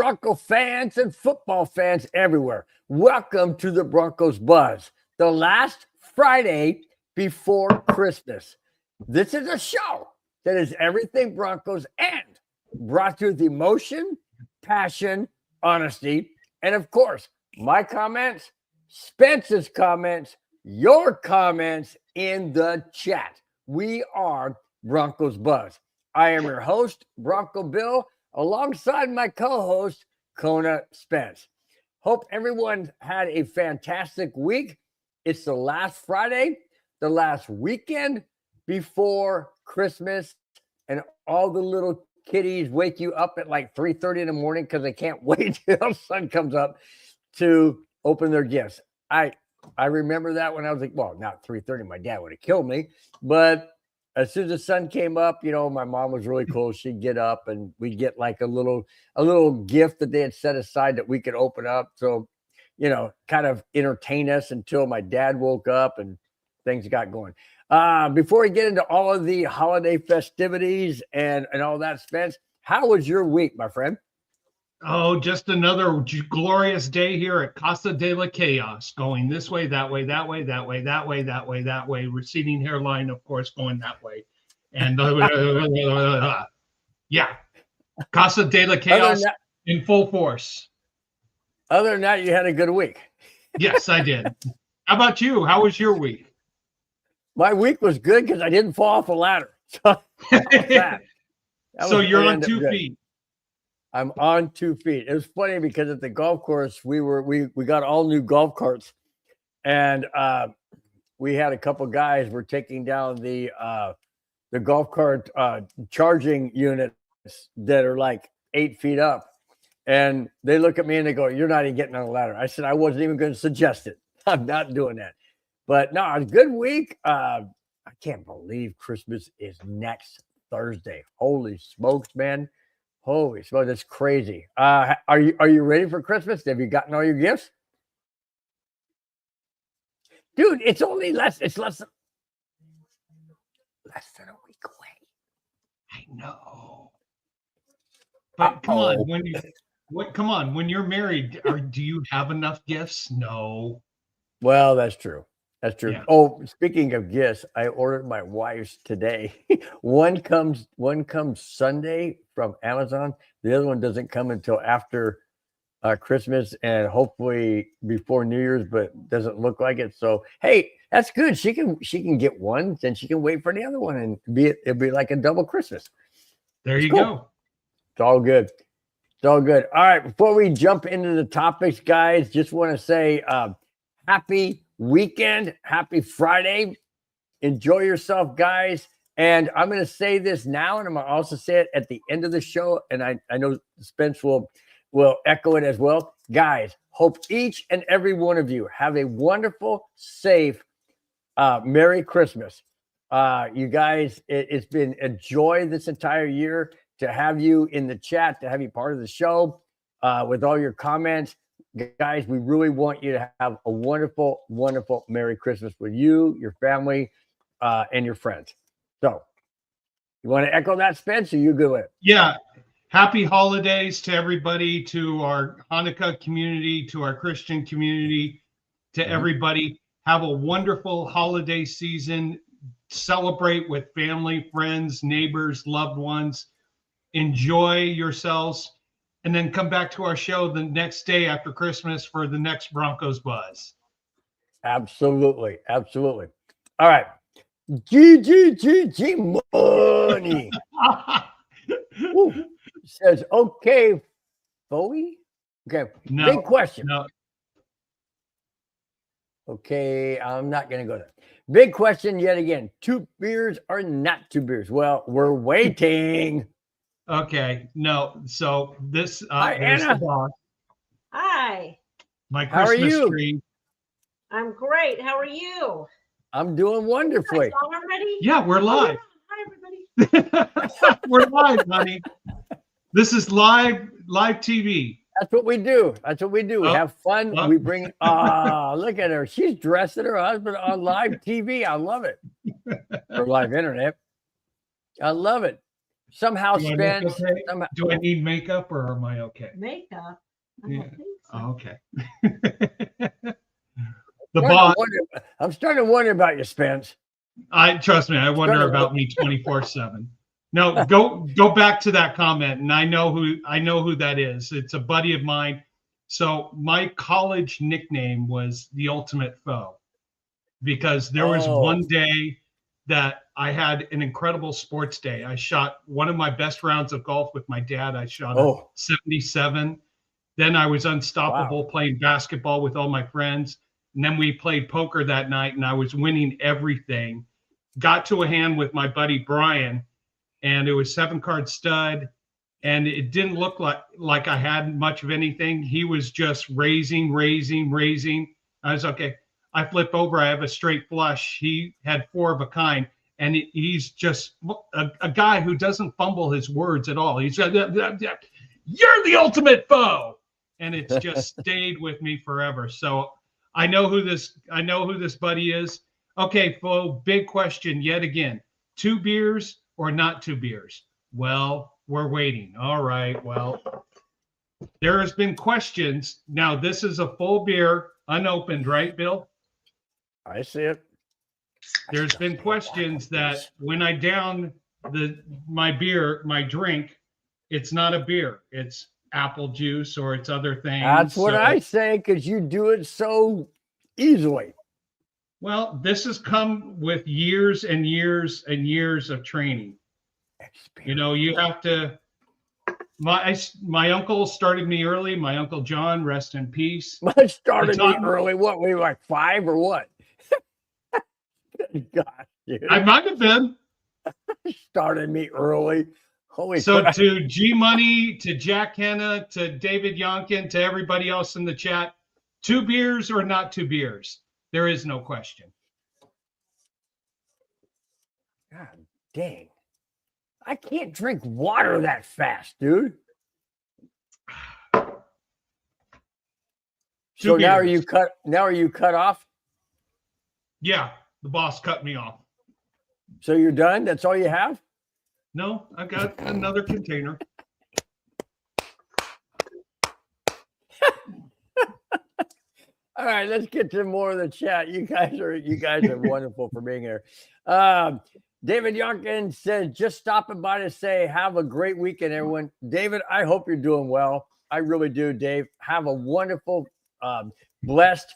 Bronco fans and football fans everywhere. Welcome to the Broncos Buzz, the last Friday before Christmas. This is a show that is everything Broncos and brought to you with emotion, passion, honesty, and of course, my comments, Spence's comments, your comments in the chat. We are Broncos Buzz. I am your host, Bronco Bill, alongside my co-host, Kona Spence. Hope everyone had a fantastic week. It's the last Friday, the last weekend before Christmas, and all the little kiddies wake you up at like 3:30 in the morning because they can't wait till the sun comes up to open their gifts. I remember that when I was like, well, not 3:30, my dad would have killed me, but as soon as the sun came up, you know, my mom was really cool. She'd get up and we'd get like a little gift that they had set aside that we could open up. So, you know, kind of entertain us until my dad woke up and things got going. Before we get into all of the holiday festivities and all that, Spence, how was your week, my friend? Oh, just another glorious day here at Casa de la Chaos, going this way, that way, that way, that way, that way, that way, that way, receding hairline, of course, going that way. And yeah, Casa de la Chaos in full force. Other than that, you had a good week. Yes, I did. How about you? How was your week? My week was good because I didn't fall off a ladder. So you're on 2 feet. I'm on 2 feet. It was funny because at the golf course, we got all new golf carts, and we had a couple guys were taking down the golf cart charging units that are like 8 feet up, and they look at me and they go, "You're not even getting on a ladder." I said, "I wasn't even going to suggest it. I'm not doing that." But no, it's a good week. I can't believe Christmas is next Thursday. Holy smokes, man. Holy smokes, that's crazy. Are you ready for Christmas? Have you gotten all your gifts? Dude, it's less than a week away. I know. But come on, when you're married, do you have enough gifts? No. Well, that's true. That's true. Yeah. Oh, speaking of gifts, I ordered my wife's today. One comes Sunday from Amazon. The other one doesn't come until after Christmas and hopefully before New Year's, but doesn't look like it. So hey, that's good. She can get one, then she can wait for the other one, and it'll be like a double Christmas. There you go. It's all good. It's all good. All right. Before we jump into the topics, guys, just want to say happy weekend, happy Friday. Enjoy yourself, guys. And I'm going to say this now, and I'm going to also say it at the end of the show. And I know Spence will echo it as well. Guys, hope each and every one of you have a wonderful, safe, Merry Christmas. You guys, it's been a joy this entire year to have you in the chat, to have you part of the show with all your comments. Guys, we really want you to have a wonderful, wonderful Merry Christmas with you, your family, and your friends. So, you want to echo that, Spence, or you good with it? Yeah. Happy holidays to everybody, to our Hanukkah community, to our Christian community, to everybody. Have a wonderful holiday season. Celebrate with family, friends, neighbors, loved ones. Enjoy yourselves. And then come back to our show the next day after Christmas for the next Broncos Buzz. Absolutely. Absolutely. All right. G money. Says, okay, Bowie. Okay. No, big question. No. Okay. I'm not going to go there. Big question yet again. 2 beers or not 2 beers? Well, we're waiting. Okay, no. So this Hi, there's Anna. the box. Hi. My How are Christmas you? tree. I'm great. How are you? I'm doing wonderfully. Already? Yeah, we're live. Hi, everybody. We're live, honey. This is live TV. That's what we do. That's what we do. We have fun. We bring look at her. She's dressing her husband on live TV. I love it. Or live internet. I love it. somehow Do I look Spence. okay? Somehow, Do I need makeup or am I okay? Makeup. I Yeah. don't think so. Oh, okay. The starting to boss. wonder, I'm starting to wonder about you, Spence. Trust me. I wonder Starting to about me 24/7. No, go back to that comment, and I know who that is. It's a buddy of mine. So my college nickname was the Ultimate Foe because there was one day that I had an incredible sports day. I shot one of my best rounds of golf with my dad. I shot a 77. Then I was unstoppable playing basketball with all my friends. And then we played poker that night, and I was winning everything. Got to a hand with my buddy Brian, and it was 7-card stud, and it didn't look like I had much of anything. He was just raising. I was okay. I flip over. I have a straight flush. He had 4 of a kind, and he's just a guy who doesn't fumble his words at all. He's you're the ultimate foe, and it's just stayed with me forever. So I know who this buddy is. Okay, foe. Big question yet again: 2 beers or not 2 beers? Well, we're waiting. All right. Well, there has been questions. Now this is a full beer, unopened, right, Bill? I see it. There's been questions that when I down my beer, my drink, it's not a beer. It's apple juice or it's other things. That's what I say because you do it so easily. Well, this has come with years and years and years of training. You know, you have to. My uncle started me early. My uncle John, rest in peace. Started me early. What? We were like 5 or what? God, dude. I might have been. Started me early. Holy so crap. To G Money, to Jack Hanna, to David Yonkin, to everybody else in the chat, 2 beers or not 2 beers? There is no question. God dang. I can't drink water that fast, dude. So now are you cut off? Yeah, the boss cut me off. So you're done? That's all you have? No, I got another container. All right, let's get to more of the chat. You guys are wonderful for being here. David Yonkin said, just stopping by to say, have a great weekend, everyone. David, I hope you're doing well. I really do, Dave. Have a wonderful, blessed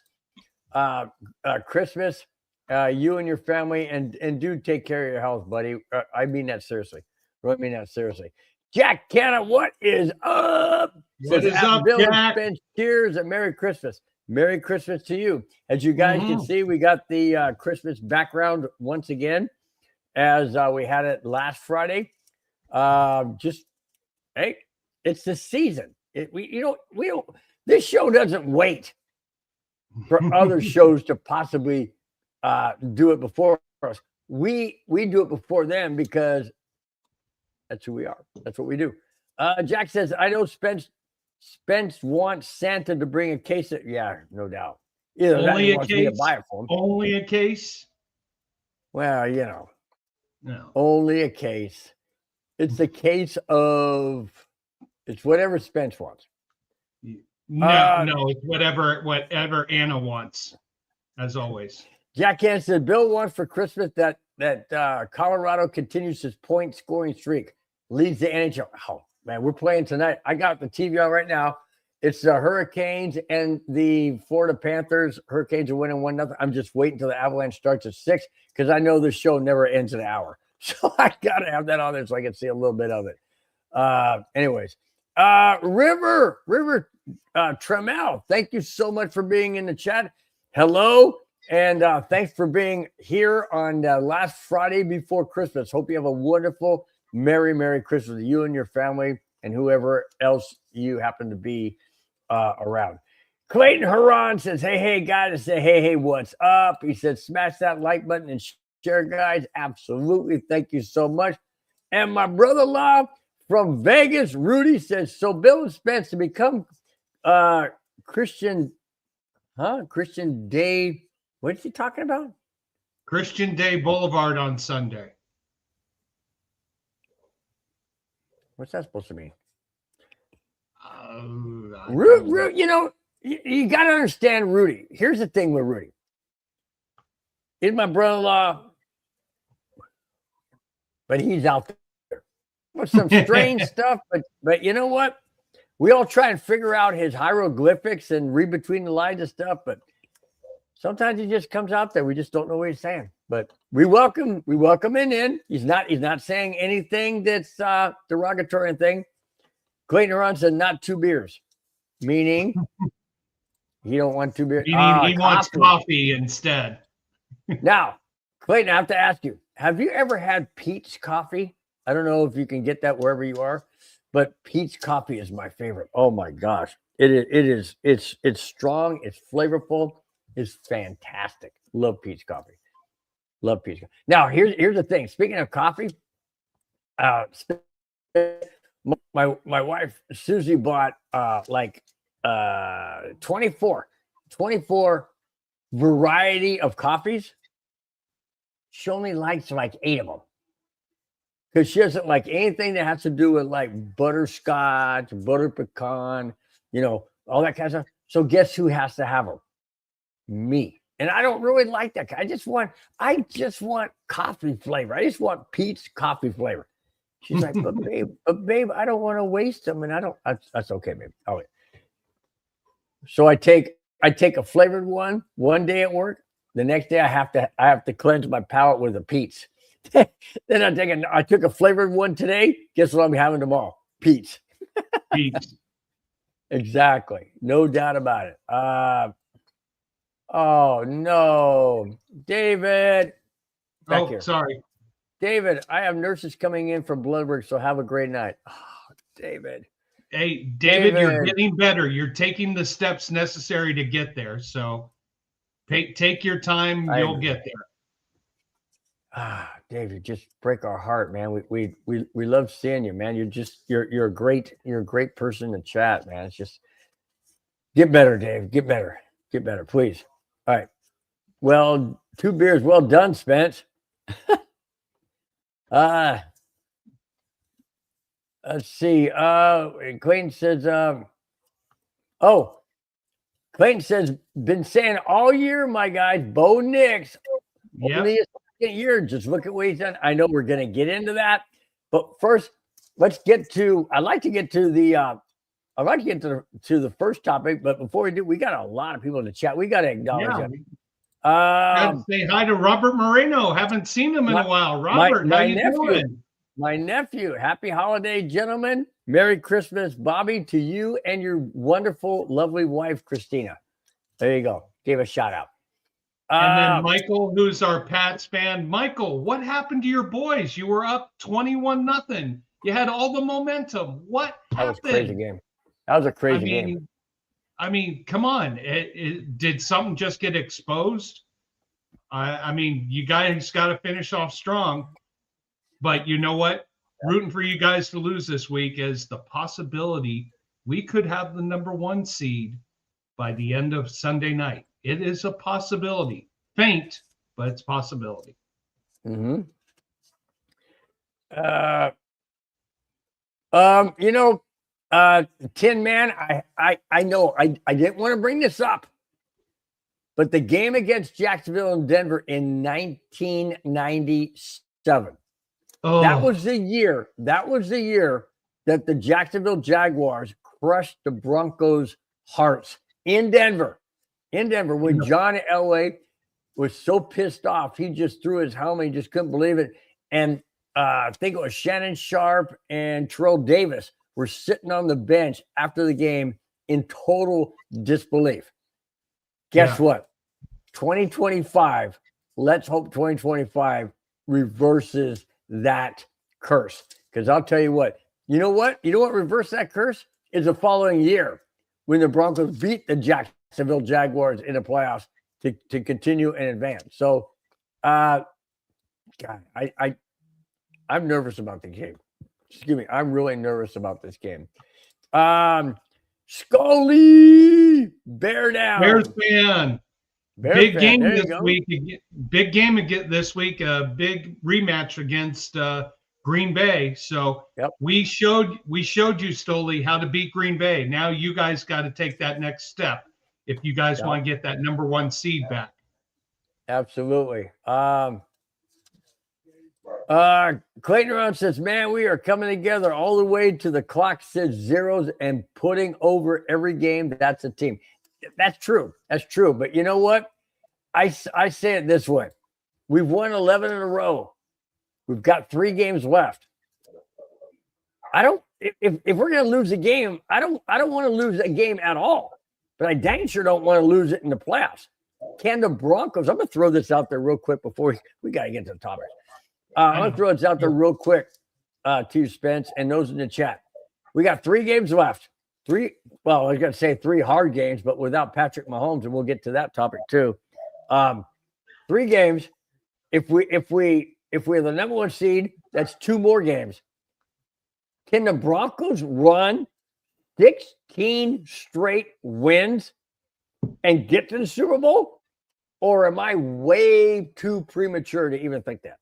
Christmas, you and your family, and do take care of your health, buddy. I mean that seriously. Really mean that seriously. Jack Canna, what is up? What is up, Bill Jack? Spence, cheers and Merry Christmas. Merry Christmas to you. As you guys can see, we got the Christmas background once again, as we had it last Friday. Hey, it's the season. We don't. This show doesn't wait for other shows to possibly do it before us. We do it before them because that's who we are. That's what we do. Jack says, I know Spence wants Santa to bring a case of, yeah, no doubt. Either only that a case. To buy it for him. Only a case. Well, you know, no, only a case. It's the case of it's whatever Spence wants. No, it's whatever Anna wants, as always. Jack Hansen said, Bill wants for Christmas that Colorado continues his point scoring streak, leads the NHL. Oh man, we're playing tonight. I got the TV on right now. It's the Hurricanes and the Florida Panthers. Hurricanes are winning 1-0. I'm just waiting until the Avalanche starts at 6 because I know the show never ends an hour. So I got to have that on there so I can see a little bit of it. Anyways, River Tremel, thank you so much for being in the chat. Hello, and thanks for being here on last Friday before Christmas. Hope you have a wonderful, Merry Christmas to you and your family and whoever else you happen to be around. Clayton Haran says, hey, guys. I say, hey, what's up? He said, smash that like button and share, guys. Absolutely. Thank you so much. And my brother-in-law from Vegas, Rudy, says, so Bill and Spence to become Christian Day. What is he talking about? Christian Day Boulevard on Sunday. What's that supposed to mean? Root. You know, you got to understand Rudy. Here's the thing with Rudy. He's my brother-in-law, but he's out there with some strange stuff. But you know what? We all try and figure out his hieroglyphics and read between the lines and stuff. But sometimes he just comes out there. We just don't know what he's saying. But we welcome him in. He's not saying anything that's derogatory and thing. Clayton Huron said not 2 beers, meaning he don't want 2 beers. Meaning he wants coffee instead. Now, Clayton, I have to ask you, have you ever had Pete's coffee? I don't know if you can get that wherever you are, but Pete's coffee is my favorite. Oh my gosh. It's strong, it's flavorful, it's fantastic. Love Pete's coffee. Love Pete's coffee. Now, here's the thing. Speaking of coffee, my wife Susie bought 24 variety of coffees. She only likes like 8 of them because she doesn't like anything that has to do with like butterscotch, butter pecan, you know, all that kind of stuff. So guess who has to have them? Me. And I don't really like that. I just want coffee flavor. I just want Pete's coffee flavor. She's like, but babe, I don't want to waste them. And that's okay, babe. Oh, so I take a flavored one day at work. The next day I have to cleanse my palate with a Pete's. Then I took a flavored one today. Guess what I'm having tomorrow? Pete's. Pete's. Exactly. No doubt about it. Oh no, David. Back here. Sorry. David, I have nurses coming in from blood work, so have a great night. Oh, David. Hey, David, you're getting better. You're taking the steps necessary to get there. So take your time. You'll get there. David, just break our heart, man. We love seeing you, man. You're a great person to chat, man. It's just get better, Dave. Get better, please. All right. Well, 2 beers. Well done, Spence. Let's see. Clayton says, Clayton says, been saying all year, my guys, Bo Nix. Only a second year. Just look at what he's done. I know we're going to get into that, but first, let's get to. I'd like to get to the first topic, but before we do, we got a lot of people in the chat. We got to acknowledge them. Say hi to Robert Moreno. Haven't seen him in a while. Robert, how you doing? My nephew. Happy holiday, gentlemen. Merry Christmas, Bobby, to you and your wonderful, lovely wife, Christina. There you go. Gave a shout out. And then Michael, who's our Pats fan. Michael, what happened to your boys? You were up 21-0. You had all the momentum. What happened? That was a crazy game. That was a crazy game. I mean, come on. Did something just get exposed? I mean, you guys got to finish off strong. But you know what? Rooting for you guys to lose this week is the possibility we could have the #1 seed by the end of Sunday night. It is a possibility. Faint, but it's a possibility. Mm-hmm. Tin Man, I know I didn't want to bring this up, but the game against Jacksonville and Denver in 1997. Oh. That was the year that the Jacksonville Jaguars crushed the Broncos' hearts in Denver. When John Elway was so pissed off, he just threw his helmet. He just couldn't believe it. And I think it was Shannon Sharp and Terrell Davis were sitting on the bench after the game in total disbelief. Guess what? 2025, let's hope 2025 reverses that curse. Because I'll tell you what, you know what reversed that curse is the following year when the Broncos beat the Jacksonville Jaguars in the playoffs to continue and advance. So, God, I'm nervous about the game. Excuse me. I'm really nervous about this game. Scully, bear down. Bears fan. Big game this week. Big game this week. A big rematch against Green Bay. So Yep. we showed you, Stoli, how to beat Green Bay. Now you guys got to take that next step if you guys want to get that number 1 seed back. Absolutely. Clayton around says, man, we are coming together all the way to the clock says zeros and putting over every game. That's a team. That's true. That's true. But you know what? I say it this way. We've won 11 in a row. We've got 3 games left. If we're going to lose a game, I don't want to lose a game at all. But I dang sure don't want to lose it in the playoffs. Can the Broncos, I'm going to throw this out there real quick before we got to get to the topic. I'm going to throw this out there real quick to you, Spence, and those in the chat. We got 3 games left. I was going to say 3 hard games, but without Patrick Mahomes, and we'll get to that topic too. 3 games. If we're the number 1 seed, that's 2 more games. Can the Broncos run 16 straight wins and get to the Super Bowl? Or am I way too premature to even think that?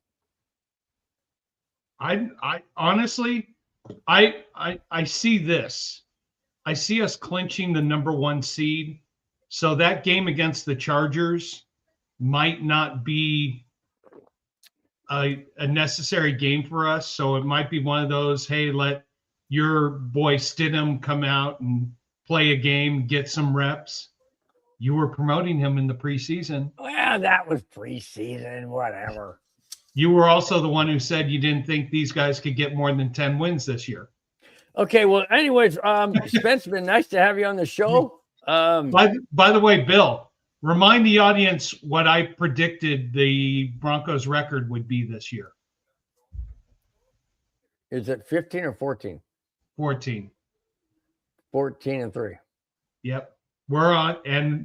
I honestly, I see this. I see us clinching the number 1 seed. So that game against the Chargers might not be a necessary game for us. So it might be one of those, hey, let your boy Stidham come out and play a game, get some reps. You were promoting him in the preseason. Well, that was preseason, whatever. You were also the one who said you didn't think these guys could get more than 10 wins this year. Okay, well, anyways, Spence, been nice to have you on the show. By the way, Bill, remind the audience what I predicted the Broncos record would be this year. Is it 15 or 14? 14. 14-3. Yep. We're on that.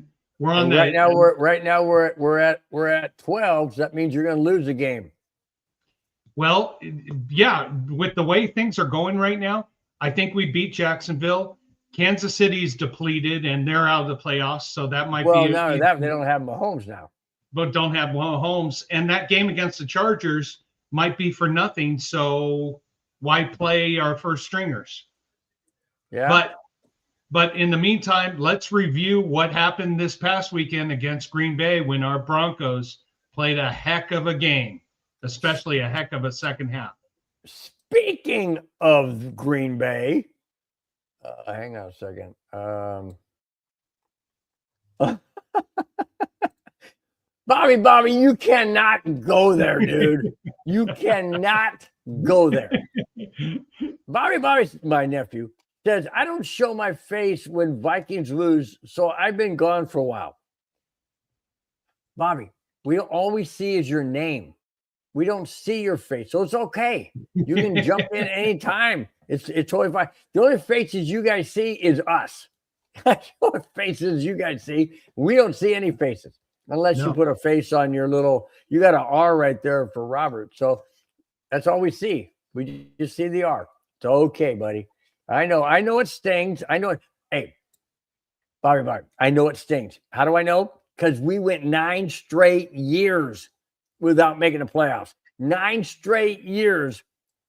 Right now we're at 12. So that means you're going to lose a game. Well, yeah, with the way things are going right now, I think we beat Jacksonville. Kansas City's depleted and they're out of the playoffs, so that might be. Well, none of that. They don't have Mahomes now. But don't have Mahomes, and that game against the Chargers might be for nothing. So why play our first stringers? Yeah. But in the meantime, let's review what happened this past weekend against Green Bay when our Broncos played a heck of a game, especially a heck of a second half. Speaking of Green Bay, hang on a second. Bobby, you cannot go there, dude. You cannot go there. Bobby's my nephew. Says, I don't show my face when Vikings lose, so I've been gone for a while. Bobby, all we see is your name. We don't see your face, so it's okay. You can jump in anytime. It's totally fine. The only faces you guys see is us. That's the only faces you guys see. We don't see any faces unless you put a face on your little. You got an R right there for Robert, so that's all we see. We just see the R. It's okay, buddy. I know it stings. I know it. Hey, Bobby, I know it stings. How do I know? Because we went 9 straight years without making the playoffs. 9 straight years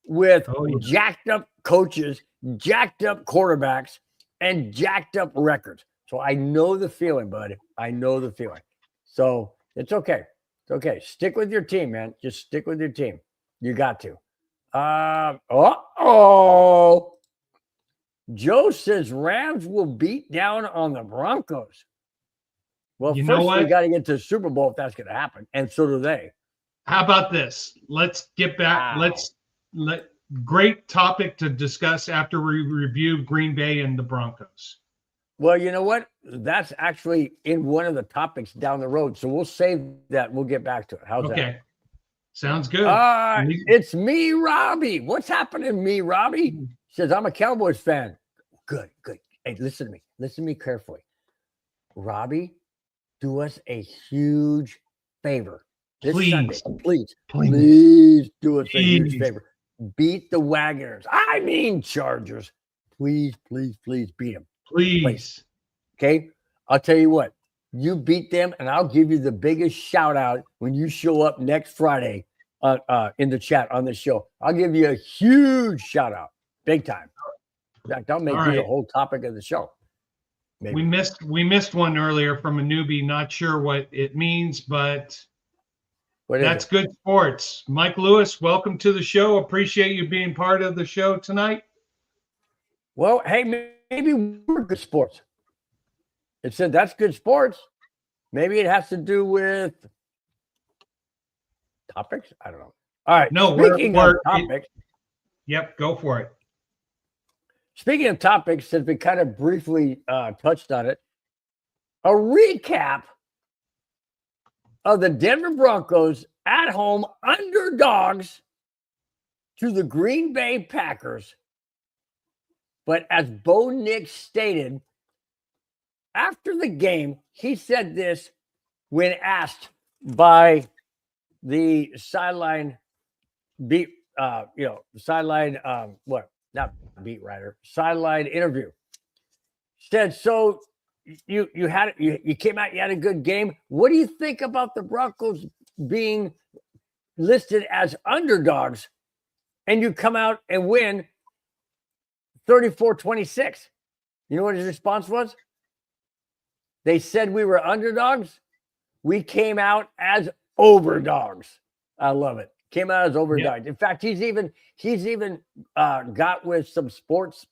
with jacked up coaches, jacked up quarterbacks, and jacked up records. So I know the feeling, buddy. I know the feeling. So it's okay. It's okay. Stick with your team, man. Just stick with your team. You got to. Joe says Rams will beat down on the Broncos. Well, first we got to get to the Super Bowl if that's going to happen, and so do they. How about this? Let's get back. Wow. Great topic to discuss after we review Green Bay and the Broncos. Well, you know what? That's actually in one of the topics down the road, so we'll save that. We'll get back to it. How's that? Okay. Sounds good. It's me, Robbie. What's happening, me, Robbie? Says, I'm a Cowboys fan. Good. Hey, listen to me. Listen to me carefully. Robbie, do us a huge favor. This Sunday, please do us a huge favor. Beat the Wagoners. I mean Chargers. Please beat them. Please. Okay? I'll tell you what. You beat them, and I'll give you the biggest shout out when you show up next Friday in the chat on the show. I'll give you a huge shout out, big time. In fact, I'll make you the whole topic of the show. Maybe. We missed one earlier from a newbie. Not sure what it means, but that's good sports. Mike Lewis, welcome to the show. Appreciate you being part of the show tonight. Well, hey, maybe we're good sports. It said that's good sports. Maybe it has to do with topics. I don't know. All right. No, speaking of topics. Yep, go for it. Speaking of topics, since we kind of briefly touched on it, a recap of the Denver Broncos at home underdogs to the Green Bay Packers. But as Bo Nix stated, after the game, he said this when asked by the sideline beat, sideline, not beat writer, sideline interview. Said, so you came out, you had a good game. What do you think about the Broncos being listed as underdogs and you come out and win 34-26? You know what his response was? They said we were underdogs. We came out as overdogs. I love it. Came out as overdogs. Yeah. In fact, he's even got with some sports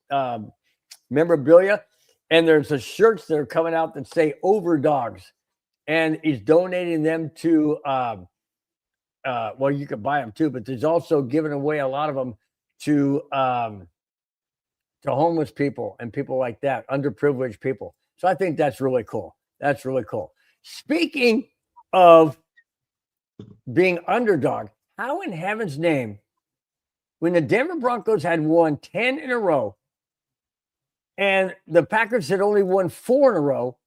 memorabilia, and there's a shirts that are coming out that say overdogs, and he's donating them to well, you could buy them too, but there's also giving away a lot of them to homeless people and people like that, underprivileged people. So I think that's really cool. That's really cool. Speaking of being underdog, how in heaven's name, when the Denver Broncos had won 10 in a row and the Packers had only won 4 in a row,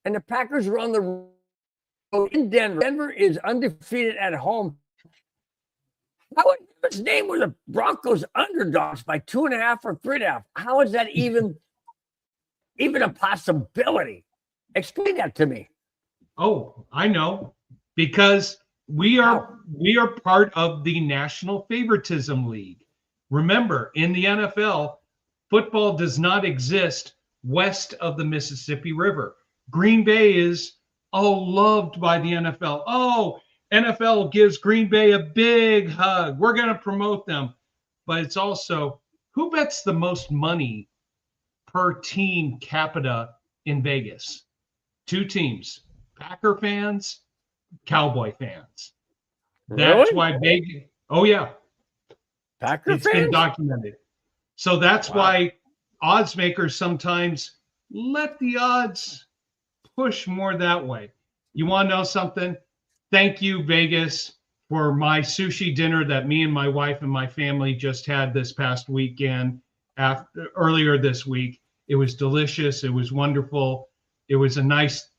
and the Packers were on the road in Denver. Denver is undefeated at home. How in heaven's name were the Broncos underdogs by 2.5 or 3.5? How is that even a possibility? Explain that to me. Oh, I know. Because we are part of the National Favoritism League. Remember, in the NFL, football does not exist west of the Mississippi River. Green Bay is loved by the NFL. Oh, NFL gives Green Bay a big hug. We're going to promote them. But it's also, who bets the most money per team capita in Vegas? 2 teams, Packer fans, Cowboy fans. That's why Vegas. Oh yeah, Packer it's fans? Been documented. So that's why odds makers sometimes let the odds push more that way. You want to know something? Thank you, Vegas, for my sushi dinner that me and my wife and my family just had this past weekend. Earlier this week, it was delicious. It was wonderful. It was a nice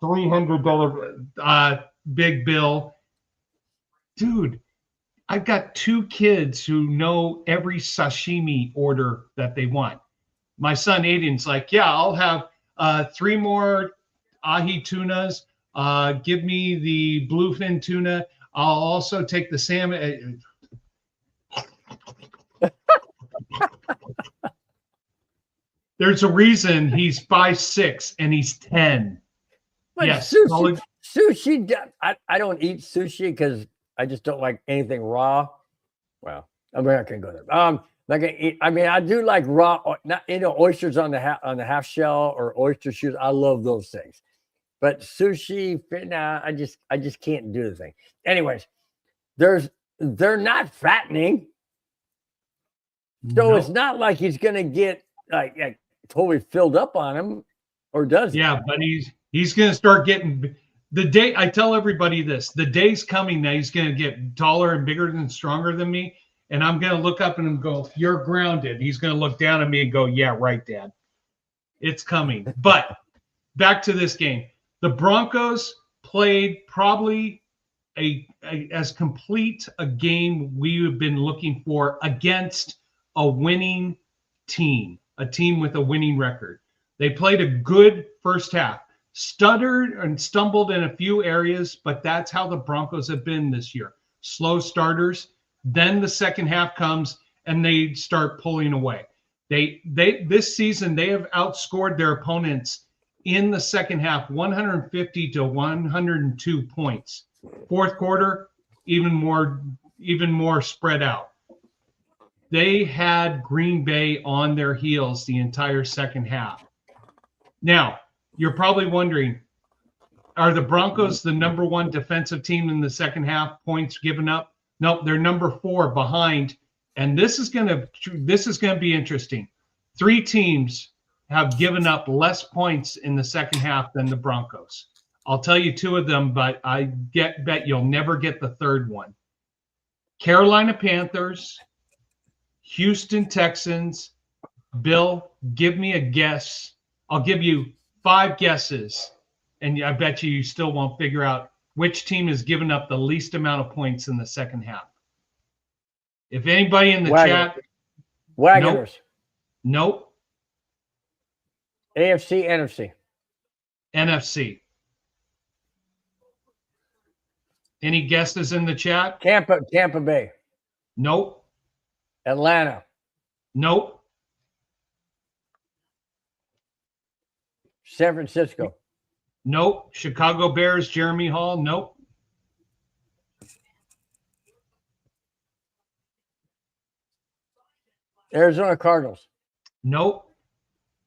$300 big bill. Dude, I've got 2 kids who know every sashimi order that they want. My son Aiden's like, yeah, I'll have 3 more ahi tunas. Give me the bluefin tuna. I'll also take the salmon. There's a reason he's 5'6" and he's 10. But yes, sushi. I don't eat sushi because I just don't like anything raw. Well, I'm not gonna go there. I do like raw, not oysters on the half shell or oyster shoes. I love those things, but sushi, nah, I just can't do the thing. Anyways, they're not fattening, so it's not like he's gonna get like totally filled up on him, or does he? Yeah, but he's gonna start getting. The day, I tell everybody this, the day's coming that he's going to get taller and bigger and stronger than me. And I'm going to look up at him and go, you're grounded. He's going to look down at me and go, yeah, right, Dad. It's coming. But back to this game. The Broncos played probably as complete a game we have been looking for against a winning team, a team with a winning record. They played a good first half. Stuttered and stumbled in a few areas, but that's how the Broncos have been this year. slow starters. Then the second half comes and they start pulling away. They this season they have outscored their opponents in the second half 150 to 102 points. Fourth quarter, even more spread out. They had Green Bay on their heels the entire second half. Now, you're probably wondering, are the Broncos the number one defensive team in the second half, points given up? Nope, they're number 4 behind. And this is going to be interesting. 3 teams have given up less points in the second half than the Broncos. I'll tell you 2 of them, but I bet you'll never get the third one. Carolina Panthers, Houston Texans. Bill, give me a guess. I'll give you 5 guesses, and I bet you still won't figure out which team has given up the least amount of points in the second half. If anybody in the chat. Wagoners. Nope. AFC, NFC. NFC. Any guesses in the chat? Tampa Bay. Nope. Atlanta. Nope. San Francisco. Nope. Chicago Bears, Jeremy Hall. Nope. Arizona Cardinals. Nope.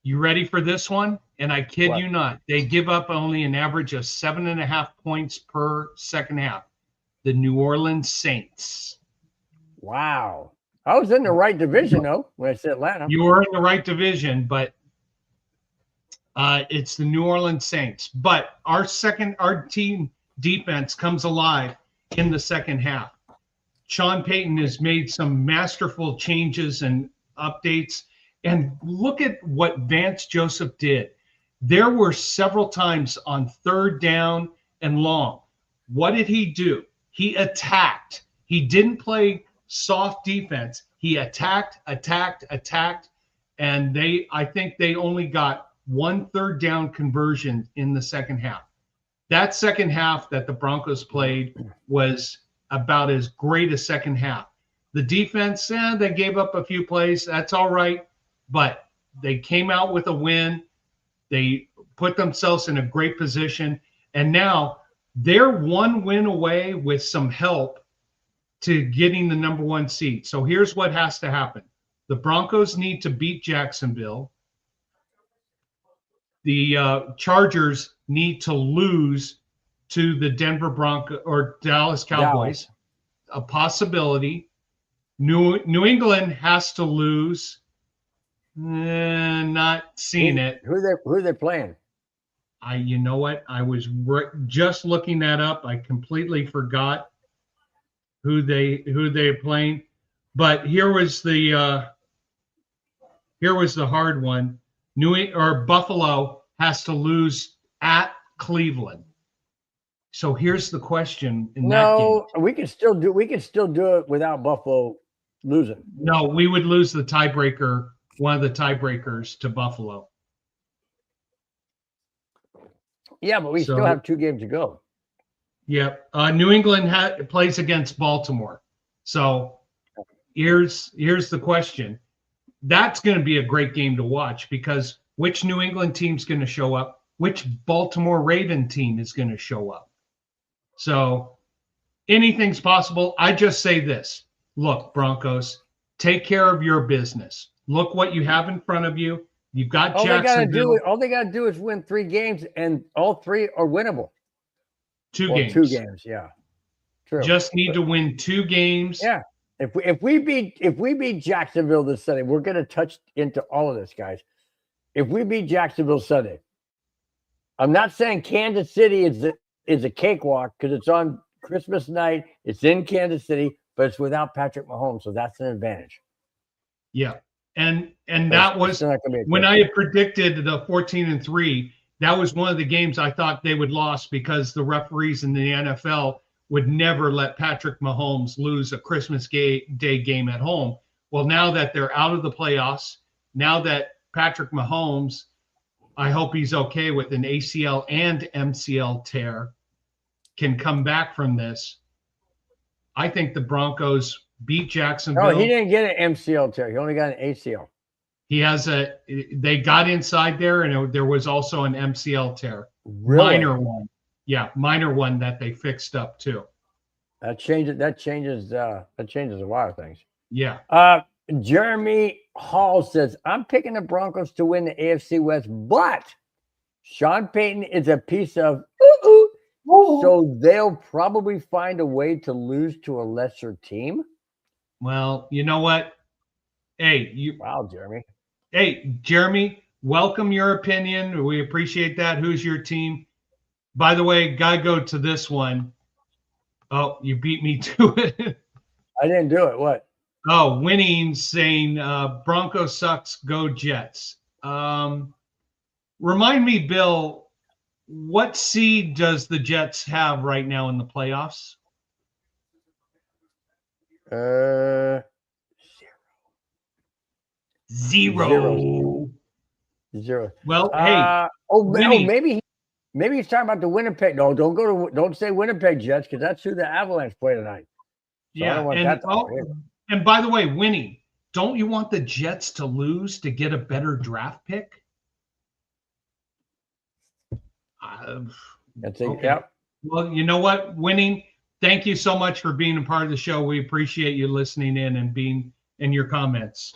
You ready for this one? And I kid you not, they give up only an average of 7.5 points per second half. The New Orleans Saints. Wow. I was in the right division, though, when I said Atlanta. You were in the right division, but it's the New Orleans Saints. But our team defense comes alive in the second half. Sean Payton has made some masterful changes and updates. And look at what Vance Joseph did. There were several times on 3rd down and long. What did he do? He attacked. He didn't play soft defense. He attacked. And I think they only got 1 3rd down conversion in the second half. That second half that the Broncos played was about as great a second half. The defense, they gave up a few plays. That's all right. But they came out with a win. They put themselves in a great position. And now they're 1 win away with some help to getting the number 1 seed. So here's what has to happen. The Broncos need to beat Jacksonville. The Chargers need to lose to the Denver Broncos or Dallas Cowboys. A possibility. New England has to lose. Not seeing it. Who are they playing? You know what? I was just looking that up. I completely forgot who they're playing. But here was the hard one. Buffalo has to lose at Cleveland. So here's the question in that game. We can still do it without Buffalo losing. No, we would lose the tiebreaker, one of the tiebreakers to Buffalo. Yeah, but we still have 2 games to go. Yep. New England plays against Baltimore. So here's the question. That's going to be a great game to watch because which New England team's going to show up? Which Baltimore Raven team is going to show up? So anything's possible. I just say this. Look, Broncos, take care of your business. Look what you have in front of you. You've got Jacksonville. All they got to do is win 3 games, and all 3 are winnable. 2 games. 2 games, yeah. True. Just need to win 2 games. Yeah. If we beat Jacksonville this Sunday, we're going to touch into all of this, guys. If we beat Jacksonville Sunday, I'm not saying Kansas City is a cakewalk because it's on Christmas night. It's in Kansas City, but it's without Patrick Mahomes, so that's an advantage. Yeah. And that was when I had predicted the 14-3. That was one of the games I thought they would lose because the referees in the NFL would never let Patrick Mahomes lose a Christmas Day game at home. Well, now that they're out of the playoffs, now that Patrick Mahomes, I hope he's okay with an ACL and MCL tear, can come back from this. I think the Broncos beat No, Jacksonville. he didn't get an MCL tear. He only got an ACL. They got inside there, and there was also an MCL tear. Really? Minor one. Yeah, minor one that they fixed up too. That changes a lot of things. Yeah. Jeremy Hall says, I'm picking the Broncos to win the AFC West, but Sean Payton is a piece of so they'll probably find a way to lose to a lesser team. Well, you know what? Wow, Jeremy. Hey, Jeremy, welcome your opinion. We appreciate that. Who's your team? By the way, gotta go to this one. Oh, you beat me to it. I didn't do it. What? Oh, winning, saying Broncos sucks, go Jets. Remind me, Bill, what seed does the Jets have right now in the playoffs? Zero. Well, hey. Maybe he's talking about the Winnipeg. No, don't say Winnipeg Jets, because that's who the Avalanche play tonight. So yeah, and by the way, Winnie, don't you want the Jets to lose to get a better draft pick? That's it. Okay. Yep. Well, you know what, Winning, thank you so much for being a part of the show. We appreciate you listening in and being in your comments.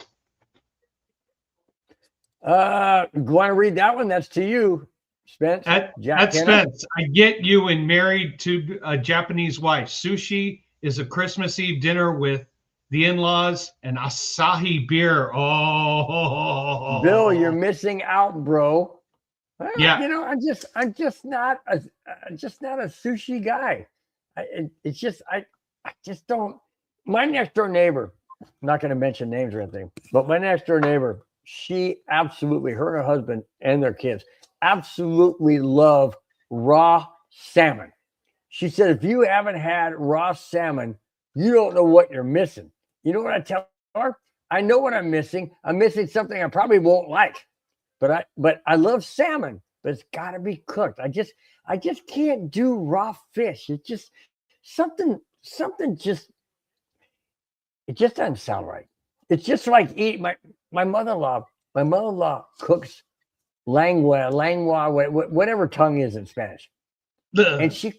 Want to read that one? That's to you, Spence. That's Spence. I get you and married to a Japanese wife. Sushi is a Christmas Eve dinner with the in-laws and Asahi beer. Oh, Bill, you're missing out, bro. Yeah. I'm just not a sushi guy. I just don't. My next door neighbor, I'm not going to mention names or anything, but my next door neighbor, she absolutely, her and her husband and their kids absolutely love raw salmon. She said, if you haven't had raw salmon, you don't know what you're missing. You know what I tell her? I know what I'm missing. I'm missing something I probably won't like. But I love salmon, but it's got to be cooked. I just can't do raw fish. It just something just it just doesn't sound right. It's just like eat my mother-in-law. My mother-in-law cooks lengua, whatever tongue is in Spanish. And she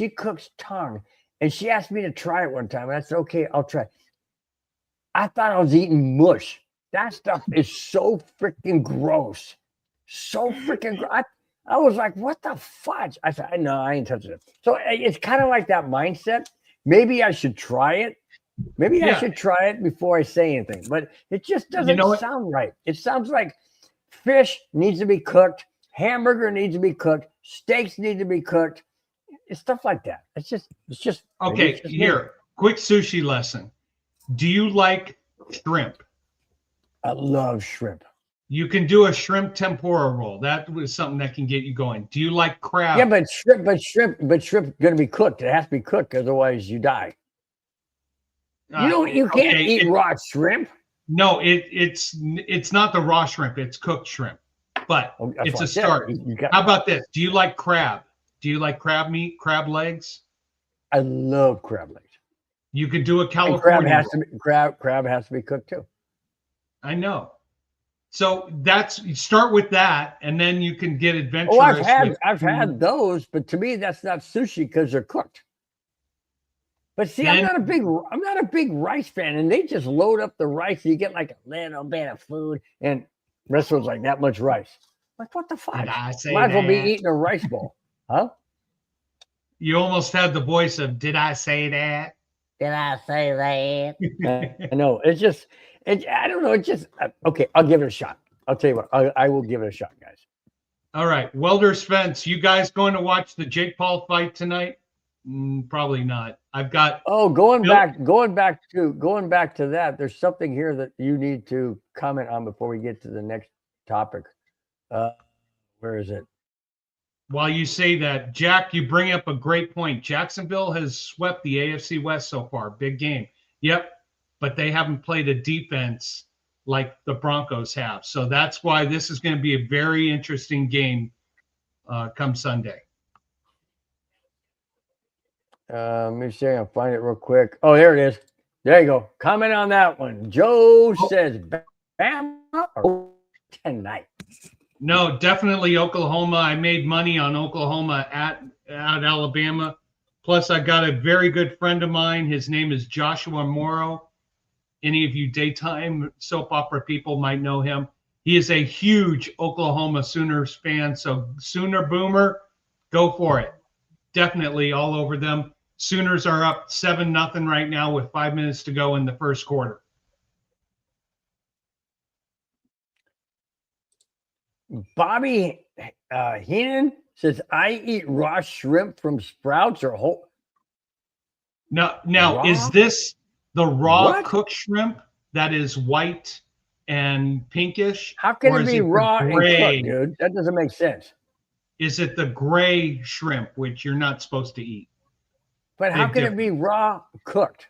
cooks tongue. And she asked me to try it one time. And I said, okay, I'll try. I thought I was eating mush. That stuff is so freaking gross. So freaking gross. I was like, what the fudge? I said, no, I ain't touching it. So it's kind of like that mindset. Maybe I should try it. Maybe I should try it before I say anything. But it just doesn't sound right. It sounds like fish needs to be cooked. Hamburger needs to be cooked. Steaks need to be cooked. It's stuff like that. It's just okay. Here, quick sushi lesson. Do you like shrimp? I love shrimp. You can do a shrimp tempura roll. That was something that can get you going. Do you like crab? Yeah, but shrimp going to be cooked. It has to be cooked, otherwise you die. You can't eat raw shrimp. No, it's not the raw shrimp. It's cooked shrimp, but it's a start. How about this? Do you like crab? Do you like crab meat, crab legs? I love crab legs. You could do a California. Crab has to be cooked too. I know. So start with that, and then you can get adventurous. Oh, I've had those, but to me that's not sushi because they're cooked. But see, I'm not a big rice fan, and they just load up the rice. You get like a little bit of food, and the rest was like that much rice. Like what the fuck? Might as well be eating a rice bowl, huh? You almost had the voice of "Did I say that? Did I say that?" I know. It's just. I don't know. It's just okay. I'll give it a shot. I'll tell you what. I will give it a shot, guys. All right, Welder's Fence. You guys going to watch the Jake Paul fight tonight? Probably not. I've got. Oh, going back to that. There's something here that you need to comment on before we get to the next topic. Where is it? While you say that, Jack, you bring up a great point. Jacksonville has swept the AFC West so far. Big game. Yep. But they haven't played a defense like the Broncos have. So that's why this is going to be a very interesting game come Sunday. Let me see. I'll find it real quick. Oh, there it is. There you go. Comment on that one. Joe says Bama or tonight. No, definitely Oklahoma. I made money on Oklahoma at Alabama. Plus, I got a very good friend of mine. His name is Joshua Morrow. Any of you daytime soap opera people might know him. He is a huge Oklahoma Sooners fan. So Sooner Boomer, go for it. Definitely all over them. Sooners are up 7-0 right now with 5 minutes to go in the first quarter. Bobby Heenan says, I eat raw shrimp from Sprouts or whole. Now, Raw? is this the raw What? cooked shrimp that is white and pinkish? How can or it is be the raw and gray? cooked, dude? That doesn't make sense. Is it the gray shrimp, which you're not supposed to eat? But how Big can it be raw cooked?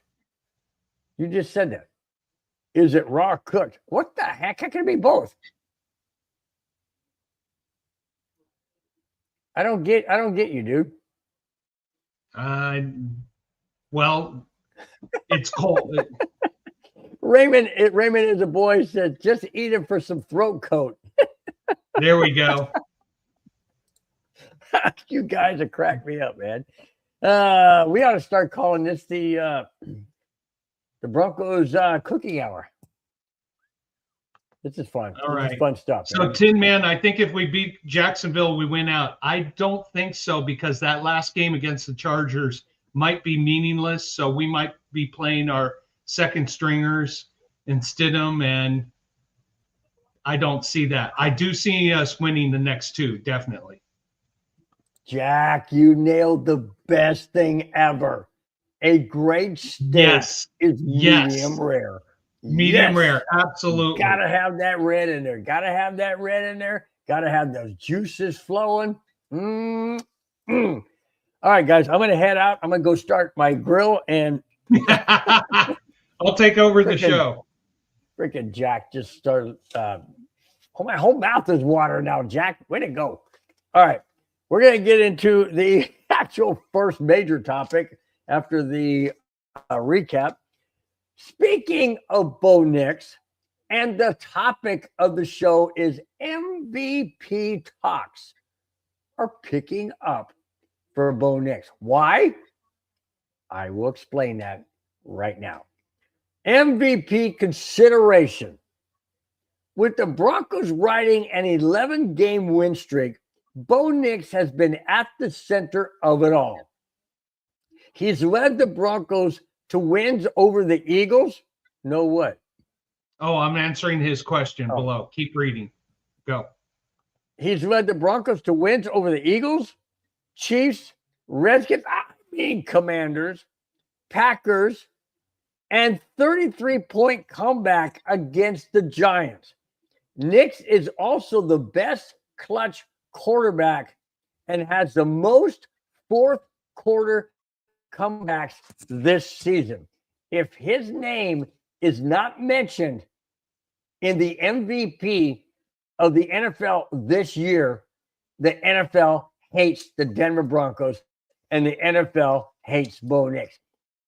You just said that. Is it raw cooked? What the heck? How can it be both? I don't get you, dude. Well, it's cold. Raymond is a boy says, just eat it for some throat coat. There we go. You guys have cracked me up, man. We ought to start calling this the Broncos cooking hour. This is fun. All right. This is fun stuff. So, Man. Tin Man, I think if we beat Jacksonville, we win out. I don't think so because that last game against the Chargers might be meaningless. So we might be playing our second stringers in Stidham, and I don't see that. I do see us winning the next two, definitely. Jack, you nailed the best thing ever. A great steak is medium rare. Medium rare, absolutely. Gotta have that red in there. Gotta have that red in there. Gotta have those juices flowing. All right, guys, I'm gonna head out. I'm gonna go start my grill and I'll take over the show. Freaking Jack just started. My whole mouth is water now, Jack. Way to go. All right, we're gonna get into the actual first major topic after the recap. Speaking of Bo Nix, and the topic of the show is MVP talks are picking up for Bo Nix. Why? I will explain that right now. MVP consideration. With the Broncos riding an 11-game win streak, Bo Nix has been at the center of it all. He's led the Broncos to wins over the Eagles. No what? Oh, I'm answering his question below. Keep reading. Go. He's led the Broncos to wins over the Eagles, Chiefs, Redskins, Commanders, Packers, and 33-point comeback against the Giants. Nix is also the best clutch quarterback and has the most fourth quarter comebacks this season. If his name is not mentioned in the MVP of the NFL this year, the NFL hates the Denver Broncos and the NFL hates Bo Nix.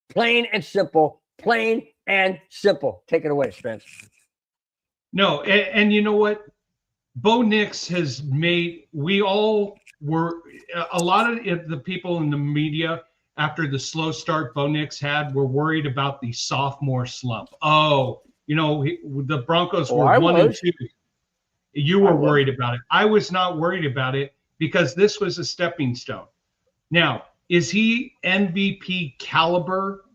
Plain and simple. Plain and simple. Take it away, Spence. No, and you know what? Bo Nix has made, we all were, a lot of the people in the media after the slow start Bo Nix had were worried about the sophomore slump. Oh, the Broncos were 1-2. You were worried about it. I was not worried about it because this was a stepping stone. Now, is he MVP caliber?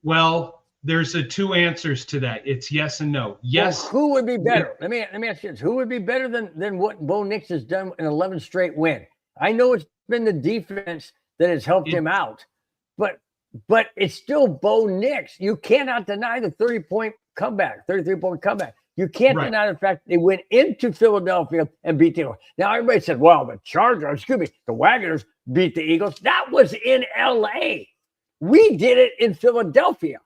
Well, there's two answers to that. It's yes and no. Yes. Well, who would be better? Let me ask you this. Who would be better than what Bo Nix has done in 11 straight win? I know it's been the defense that has helped him out, but it's still Bo Nix. You cannot deny the 33-point comeback. You can't deny the fact they went into Philadelphia and beat the Eagles. Now, everybody said, well, the Wagoners beat the Eagles. That was in L.A. We did it in Philadelphia.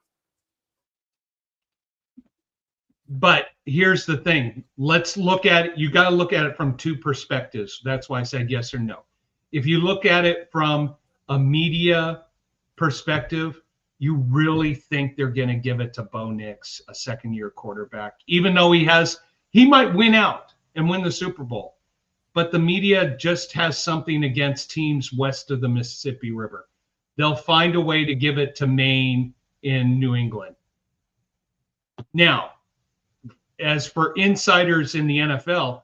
But here's the thing. Let's look at it. You got to look at it from two perspectives. That's why I said yes or no. If you look at it from a media perspective, you really think they're going to give it to Bo Nix, a second-year quarterback, even though he might win out and win the Super Bowl. But the media just has something against teams west of the Mississippi River. They'll find a way to give it to Maine in New England. Now, as for insiders in the NFL,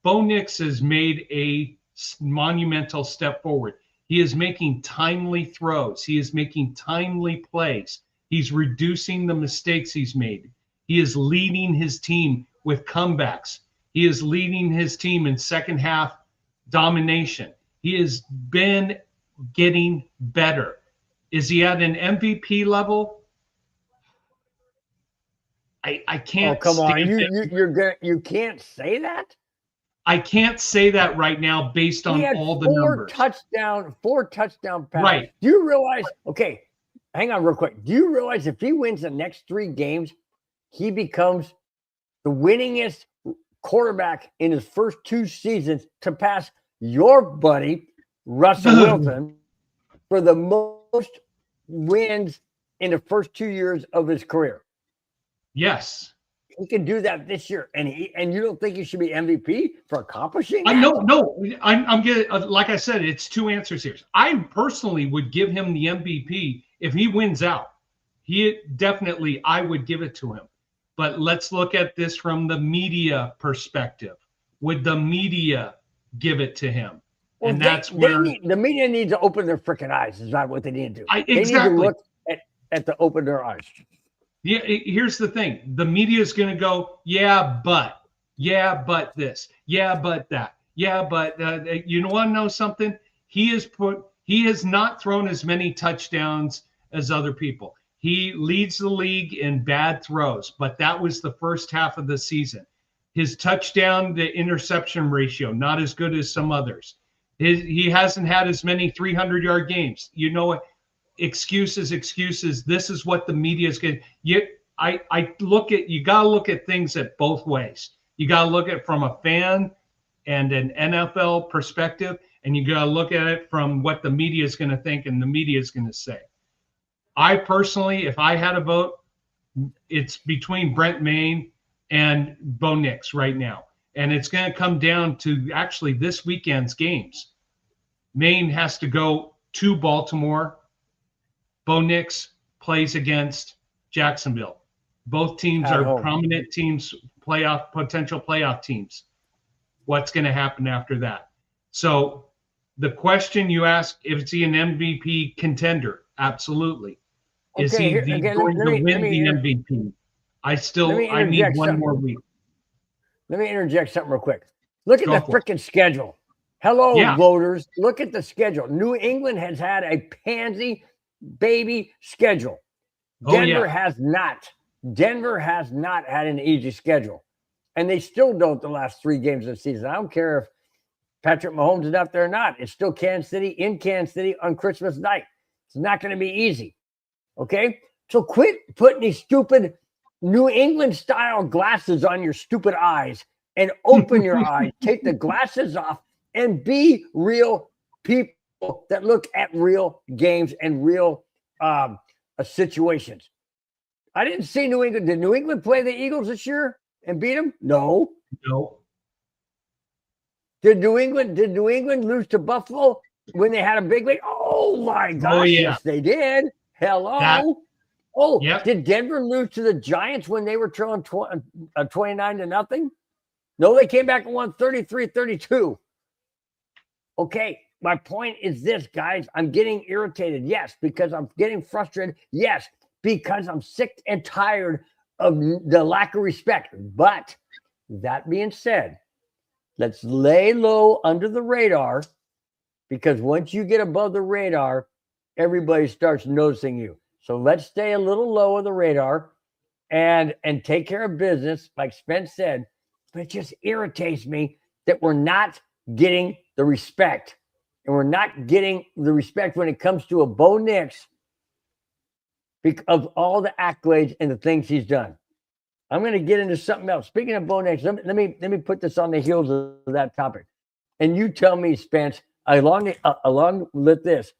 Bo Nix has made a monumental step forward. He is making timely throws. He is making timely plays. He's reducing the mistakes he's made. He is leading his team with comebacks. He is leading his team in second half domination. He has been getting better. Is he at an MVP level? I can't. Oh, come on! You can't say that. I can't say that right now based on all the numbers. Four touchdown passes. Right. Do you realize? Okay, hang on real quick. Do you realize if he wins the next 3 games, he becomes the winningest quarterback in his first 2 seasons to pass your buddy Russell Wilson for the most wins in the first 2 years of his career? Yes. He can do that this year, and you don't think he should be MVP for accomplishing that? No. I'm getting, like I said, it's 2 answers here. I personally would give him the MVP if he wins out. I would give it to him. But let's look at this from the media perspective. Would the media give it to him? Well, and that's where the media needs to open their freaking eyes. Is not what they need to do. Exactly. They need to look open their eyes. Yeah, here's the thing. The media is going to go, yeah, but this, yeah, but that, yeah, but you want to know something? He has not thrown as many touchdowns as other people. He leads the league in bad throws, but that was the first half of the season. His touchdown to interception ratio, not as good as some others. He hasn't had as many 300-yard games. You know what? Excuses. This is what the media is getting. You got to look at things at both ways. You got to look at it from a fan and an NFL perspective, and you got to look at it from what the media is going to think and the media is going to say. I personally, if I had a vote, it's between Brent Maine and Bo Nix right now. And it's going to come down to actually this weekend's games. Maine has to go to Baltimore. Bo Nix plays against Jacksonville. Both teams are prominent teams, potential playoff teams. What's going to happen after that? So the question you ask, is he an MVP contender? Absolutely. Is he going to win the MVP? I need one more week. Let me interject something real quick. Look at the freaking schedule. Hello, voters. Look at the schedule. New England has had a pansy baby schedule. Denver has not. Denver has not had an easy schedule. And they still don't the last 3 games of the season. I don't care if Patrick Mahomes is out there or not. It's still Kansas City in Kansas City on Christmas night. It's not going to be easy. Okay? So quit putting these stupid New England style glasses on your stupid eyes and open your eyes. Take the glasses off and be real people that look at real games and real situations. I didn't see New England. Did New England play the Eagles this year and beat them? No. Did New England lose to Buffalo when they had a big lead? Oh my gosh, yes, they did. Hello. Did Denver lose to the Giants when they were trailing 29-0? No, they came back and won 33-32. Okay, my point is this, guys. I'm getting irritated. Yes, because I'm getting frustrated. Yes, because I'm sick and tired of the lack of respect. But that being said, let's lay low under the radar, because once you get above the radar, everybody starts noticing you. So let's stay a little low on the radar and take care of business, like Spence said. But it just irritates me that we're not getting the respect. And we're not getting the respect when it comes to a Bo Nix because of all the accolades and the things he's done. I'm going to get into something else. Speaking of Bo Nix, let me put this on the heels of that topic. And you tell me, Spence, along with this,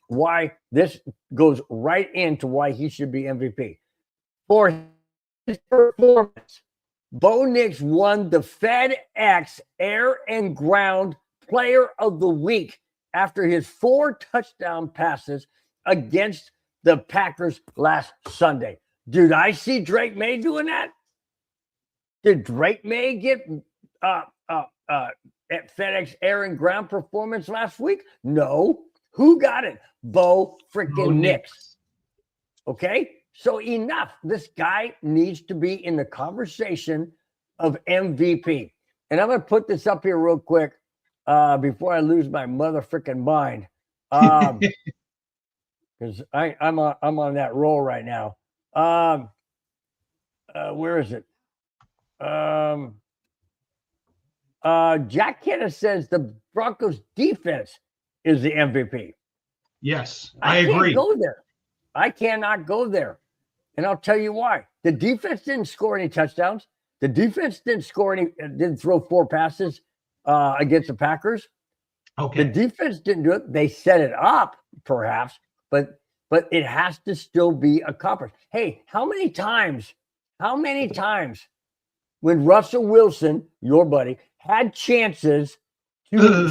why this goes right into why he should be MVP. For his performance, Bo Nix won the FedEx Air and Ground Player of the Week after his 4 touchdown passes against the Packers last Sunday. Did I see Drake May doing that? Did Drake May get at FedEx Air and Ground Performance last week? No. Who got it? Bo freaking Nix. Okay? So enough. This guy needs to be in the conversation of MVP. And I'm going to put this up here real quick before I lose my mother freaking mind. Because I'm on that roll right now. Where is it? Jack Kenna says the Broncos defense is the MVP. Yes, I agree. Can't go there. I cannot go there. And I'll tell you why. The defense didn't score any touchdowns. The defense didn't throw 4 passes against the Packers. Okay. The defense didn't do it. They set it up, perhaps, but it has to still be accomplished. Hey, how many times when Russell Wilson, your buddy, had chances to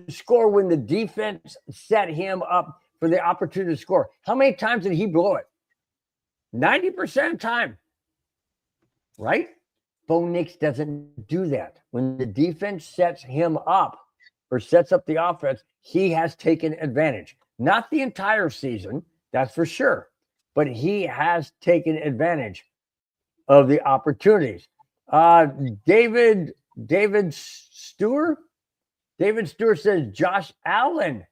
score when the defense set him up for the opportunity to score? How many times did he blow it? 90% of the time, right? Bo Nix doesn't do that. When the defense sets him up or sets up the offense, he has taken advantage. Not the entire season, that's for sure, but he has taken advantage of the opportunities. David Stewart says Josh Allen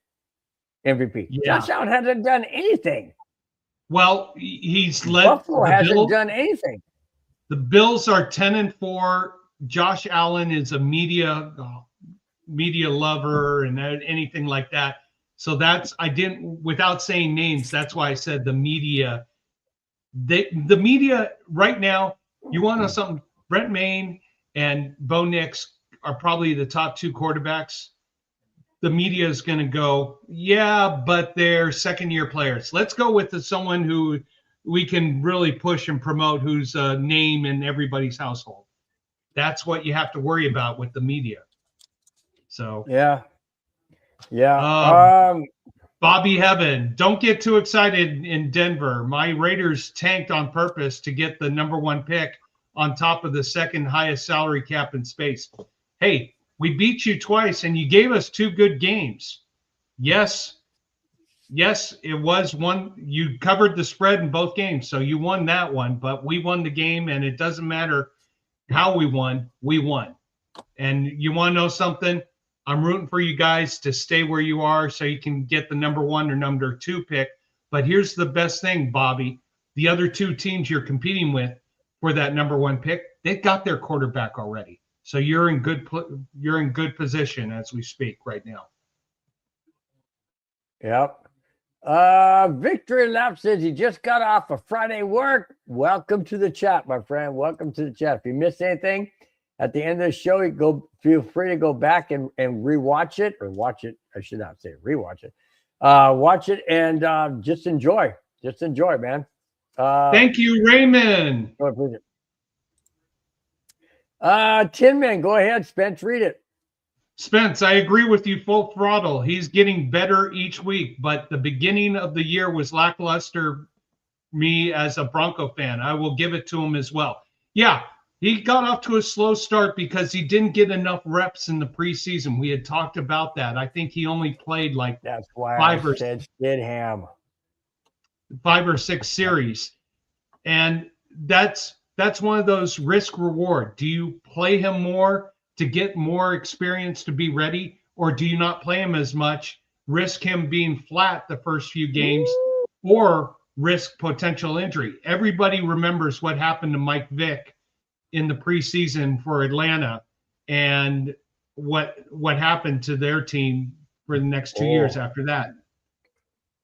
MVP. Yeah. Josh Allen hasn't done anything. Well, he's led. Buffalo hasn't done anything. The Bills are 10-4. Josh Allen is a media lover and anything like that. So without saying names, that's why I said the media. The media right now, you want to know something? Brent Maine and Bo Nix are probably the top 2 quarterbacks. The media is going to go, yeah, but they're second-year players. Let's go with someone who we can really push and promote, who's a name in everybody's household. That's what you have to worry about with the media. So yeah. Bobby Heaven, don't get too excited in Denver. My Raiders tanked on purpose to get the number 1 pick on top of the second highest salary cap in space. Hey, we beat you twice and you gave us 2 good games. Yes, it was one. You covered the spread in both games, so you won that one, but we won the game, and it doesn't matter how we won. And you want to know something? I'm rooting for you guys to stay where you are so you can get the number 1 or number 2 pick. But here's the best thing, Bobby. The other 2 teams you're competing with for that number 1 pick, they got their quarterback already. So you're in good position as we speak right now. Yep. Victory Lap says he just got off a Friday work. Welcome to the chat, my friend. Welcome to the chat. If you missed anything at the end of the show, feel free to go back and rewatch it or watch it. I should not say rewatch it. Watch it and just enjoy. Just enjoy, man. Thank you, Raymond. Tin Man, go ahead, Spence, read it. Spence, I agree with you full throttle. He's getting better each week, but the beginning of the year was lackluster. Me as a Bronco fan, I will give it to him as well. Yeah, he got off to a slow start because he didn't get enough reps in the preseason. We had talked about that. I think he only played like that's why 5 I or said Stidham. 5 or 6 series, and that's one of those risk reward. Do you play him more to get more experience to be ready, or do you not play him as much, risk him being flat the first few games, or risk potential injury? Everybody remembers what happened to Mike Vick in the preseason for Atlanta and what happened to their team for the next 2 years after that.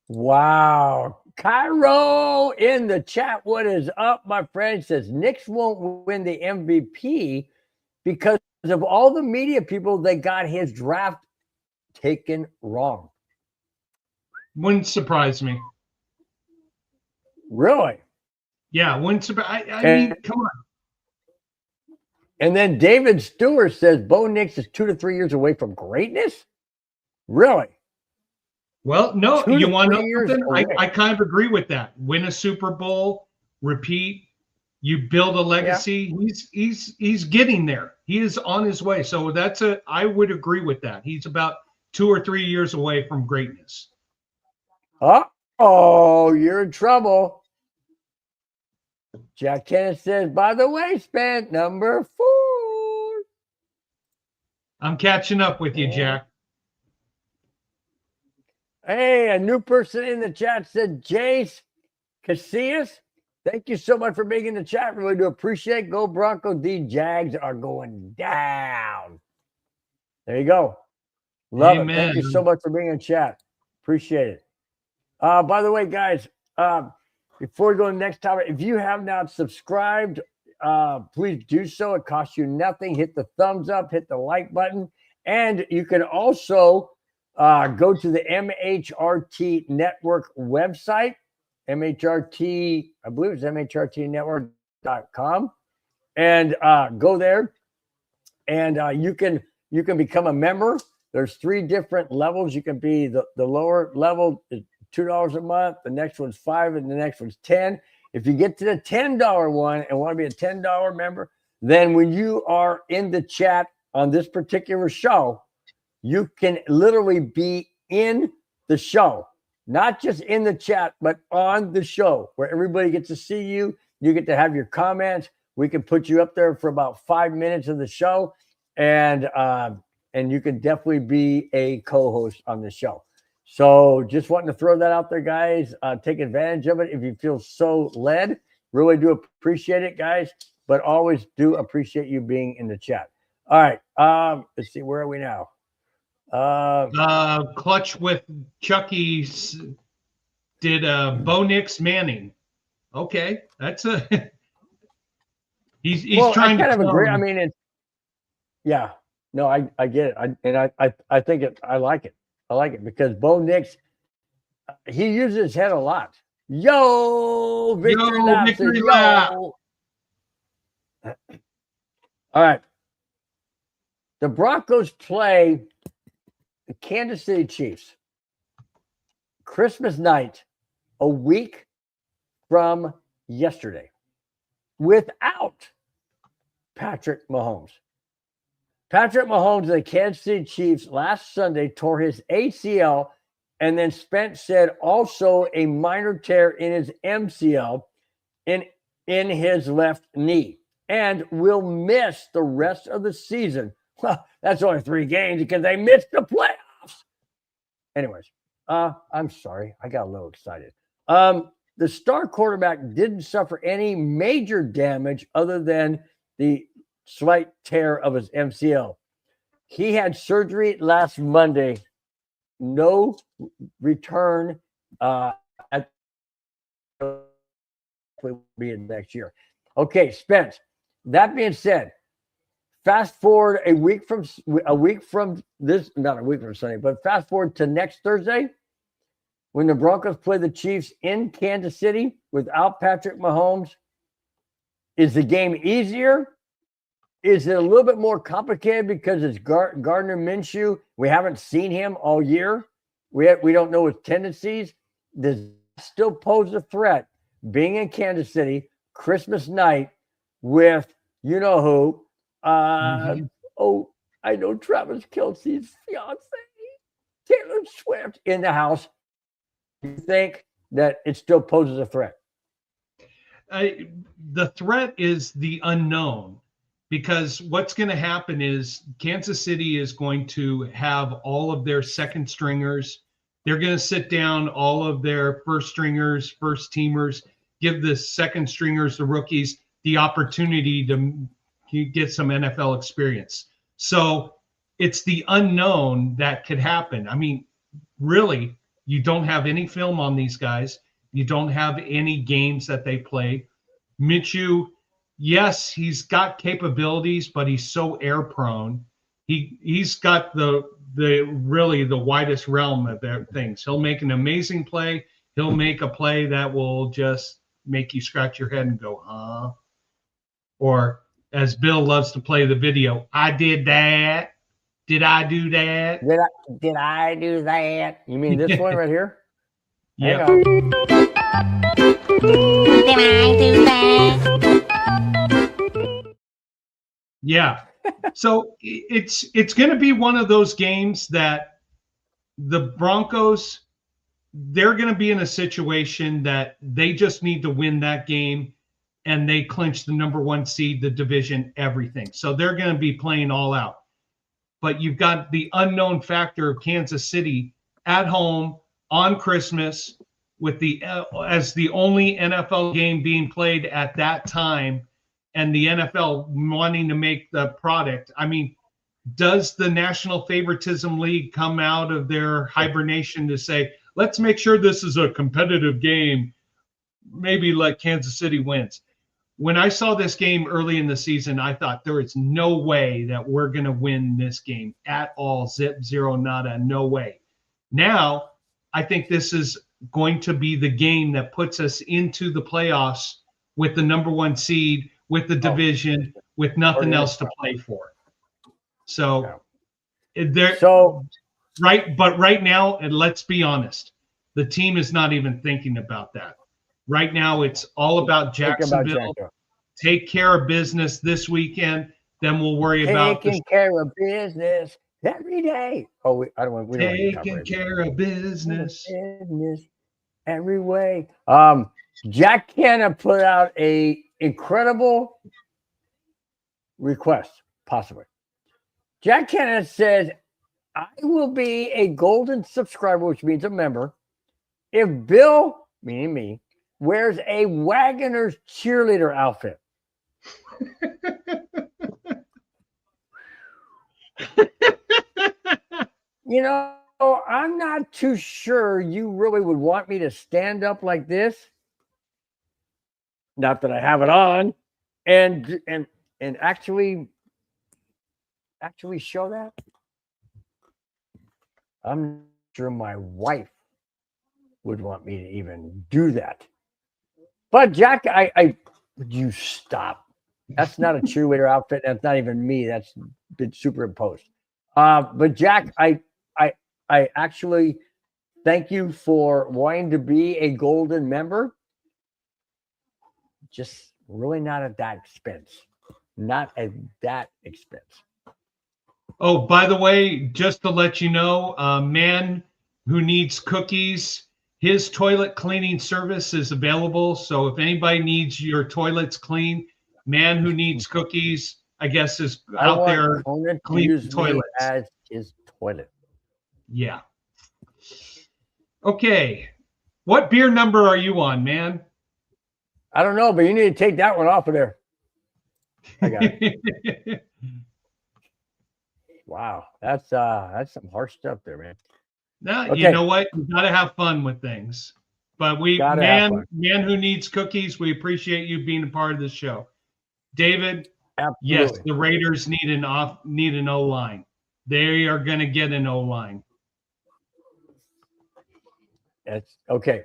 Wow. Cairo in the chat, what is up, my friend? Says Knicks won't win the MVP because of all the media people that got his draft taken wrong. Wouldn't surprise me. Really? Yeah, wouldn't surprise. I mean, come on. And then David Stewart says Bo Nix is 2 to 3 years away from greatness. Really? Well, no, 2 you to want to 3 know years something? away. I kind of agree with that. Win a Super Bowl, repeat. You build a legacy. Yeah. He's getting there. He is on his way. So I would agree with that. He's about 2 or 3 years away from greatness. Oh, you're in trouble. Jack Tennis says, by the way, spent number 4. I'm catching up with you, Jack. Hey, a new person in the chat said, Jace Casillas. Thank you so much for being in the chat. Really do appreciate it. Go Broncos. The Jags are going down. There you go. Love it. Thank you so much for being in chat. Appreciate it. By the way, guys, before we go to the next topic, if you have not subscribed, please do so. It costs you nothing. Hit the thumbs up, hit the like button. And you can also go to the MHRT Network website. MHRT, I believe it's MHRTnetwork.com, and go there, and you can become a member. There's 3 different levels. You can be the lower level is $2 a month. The next one's $5, and the next one's $10. If you get to the $10 one and want to be a $10 member, then when you are in the chat on this particular show, you can literally be in the show. Not just in the chat, but on the show where everybody gets to see you. You get to have your comments. We can put you up there for about 5 minutes of the show. And you can definitely be a co-host on the show. So just wanting to throw that out there, guys. Take advantage of it if you feel so led. Really do appreciate it, guys. But always do appreciate you being in the chat. All right. Let's see. Where are we now? Clutch with Chucky did Bo Nix Manning. Okay, that's a he's trying to agree. I mean, it's no, I get it. I think it. I like it. I like it because Bo Nix, he uses his head a lot. Yo, victory lap. Victory lap. All right. The Broncos play the Kansas City Chiefs Christmas night, a week from yesterday, without Patrick Mahomes. Patrick Mahomes and the Kansas City Chiefs last Sunday tore his ACL, and then Spence said also a minor tear in his MCL in his left knee, and will miss the rest of the season. Well, that's only 3 games because they missed the playoffs. Anyways, I'm sorry. I got a little excited. The star quarterback didn't suffer any major damage other than the slight tear of his MCL. He had surgery last Monday. No return at will be in next year. Okay, Spence. That being said, fast forward a week from this, not a week from Sunday, but fast forward to next Thursday when the Broncos play the Chiefs in Kansas City without Patrick Mahomes. Is the game easier? Is it a little bit more complicated because it's Gardner Minshew? We haven't seen him all year. We don't know his tendencies. Does it still pose a threat being in Kansas City Christmas night with you know who? Oh, I know Travis Kelce's fiance, Taylor Swift, in the house. You think that it still poses a threat? The threat is the unknown, because what's going to happen is Kansas City is going to have all of their second stringers. They're going to sit down all of their first stringers, first teamers, give the second stringers, the rookies, the opportunity to get some NFL experience. So it's the unknown that could happen. I mean, really, you don't have any film on these guys. You don't have any games that they play. Minshew, yes, he's got capabilities, but he's so air prone. he's got the really the widest realm of their things. He'll make an amazing play. He'll make a play that will just make you scratch your head and go, huh? Or as Bill loves to play the video, I did that. Did I do that? Did I do that? You mean this one right here? Yeah. Hang on. Did I do that? Yeah. So it's going to be one of those games that the Broncos, they're going to be in a situation that they just need to win that game, and they clinch the number 1 seed, the division, everything. So they're going to be playing all out. But you've got the unknown factor of Kansas City at home on Christmas with the as the only NFL game being played at that time, and the NFL wanting to make the product. I mean, does the National Favoritism League come out of their hibernation to say, let's make sure this is a competitive game, maybe like Kansas City wins? When I saw this game early in the season, I thought there is no way that we're going to win this game at all. Zip, zero, nada, no way. Now, I think this is going to be the game that puts us into the playoffs with the number 1 seed, with the division, with nothing else to play for. So, right now, and let's be honest, the team is not even thinking about that. Right now, it's all about Jacksonville. Take care of business this weekend, then we'll worry about taking care of business every day. Oh, I don't want. We don't taking care of business every way. Jack Canna put out a incredible request, possibly. Jack Canna says, "I will be a golden subscriber, which means a member, if Bill, meaning me, wears a Wagoner's cheerleader outfit." You know, I'm not too sure you really would want me to stand up like this. Not that I have it on, and actually show that. I'm not sure my wife would want me to even do that. But Jack, I would you stop? That's not a cheerleader outfit. That's not even me. That's been superimposed. But Jack, I actually thank you for wanting to be a golden member. Just really not at that expense. Not at that expense. Oh, by the way, just to let you know, Man Who Needs Cookies, his toilet cleaning service is available. So if anybody needs your toilets clean, Man Who Needs Cookies, I guess, is out there cleaning toilets. As his toilet. Yeah. Okay. What beer number are you on, man? I don't know, but you need to take that one off of there. I got it. Wow, that's some harsh stuff there, man. No, okay. You know what? You got to have fun with things. But Man Who Needs Cookies, we appreciate you being a part of the show. David, absolutely. Yes, the Raiders need an O-line. They are going to get an O-line. That's okay.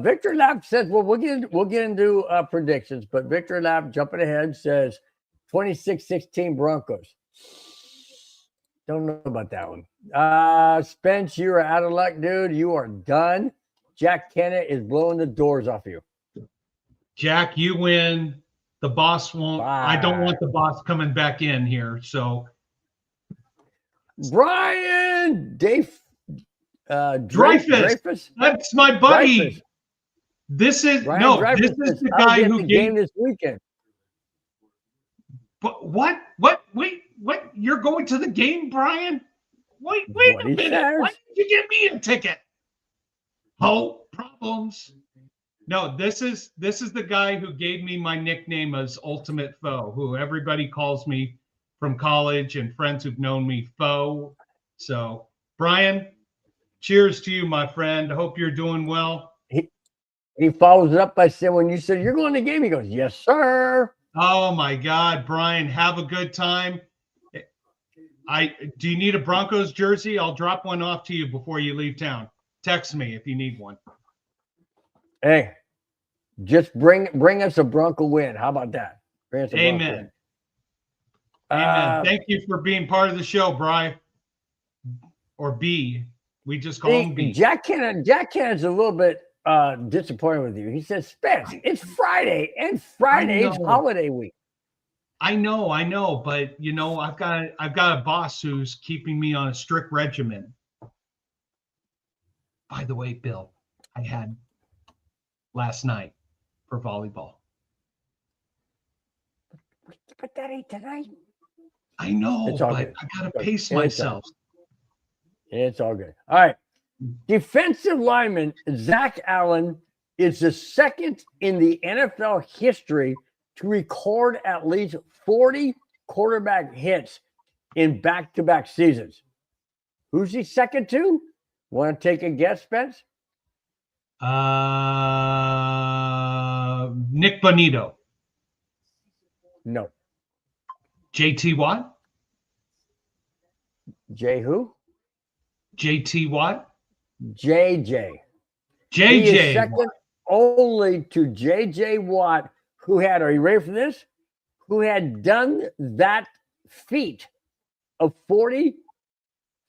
Victor Lapp says, well, we'll get into predictions, but Victor Lapp jumping ahead says 26-16 Broncos. Don't know about that one. Spence, you are out of luck, dude. You are done. Jack Kennett is blowing the doors off you. Jack, you win. The boss won't. Bye. I don't want the boss coming back in here. So, Brian Dreyfus. That's my buddy. Dreyfus. This is Dreyfus this is the guy who gave game this weekend. But what? Wait, what? You're going to the game, Brian? Wait a minute. Why did you give me a ticket? Oh, problems. No, this is the guy who gave me my nickname as Ultimate Foe, who everybody calls me from college and friends who've known me, Foe. So, Brian, cheers to you, my friend. I hope you're doing well. He follows it up by saying, when you said you're going to the game, he goes, yes, sir. Oh, my God, Brian, have a good time. Do you need a Broncos jersey? I'll drop one off to you before you leave town. Text me if you need one. Hey, just bring us a Bronco win. How about that? Bring us a Bronco Amen. win. Amen. Thank you for being part of the show, Bri. Or B. We just call him B. Jack Cannon's a little bit disappointed with you. He says, Spence, it's Friday, and Friday's holiday week. I know, but you know, I've got a boss who's keeping me on a strict regimen. By the way, Bill, I had last night for volleyball. But that ain't tonight. I know, but good. I gotta pace myself. It's all good. All right. Defensive lineman Zach Allen is the second in the NFL history to record at least 40 quarterback hits in back-to-back seasons. Who's he second to? Want to take a guess, Spence? Nick Bonito. No. JT Watt? J who? JT Watt? JJ. JJ. He is second only to JJ Watt, who had, are you ready for this? Who had done that feat of 40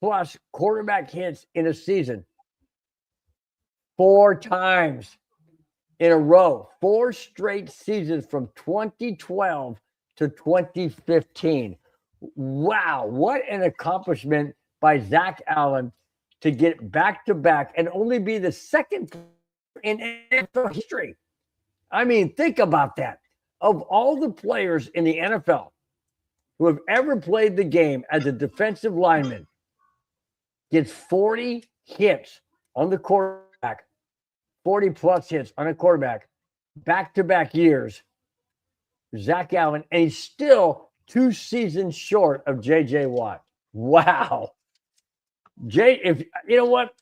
plus quarterback hits in a season 4 times in a row, 4 straight seasons from 2012 to 2015. Wow, what an accomplishment by Zach Allen to get back-to-back and only be the second in NFL history. I mean, think about that. Of all the players in the NFL who have ever played the game as a defensive lineman, gets 40 hits on the quarterback, 40-plus hits on a quarterback, back-to-back years, Zach Allen, and he's still 2 seasons short of J.J. Watt. Wow. If you know what?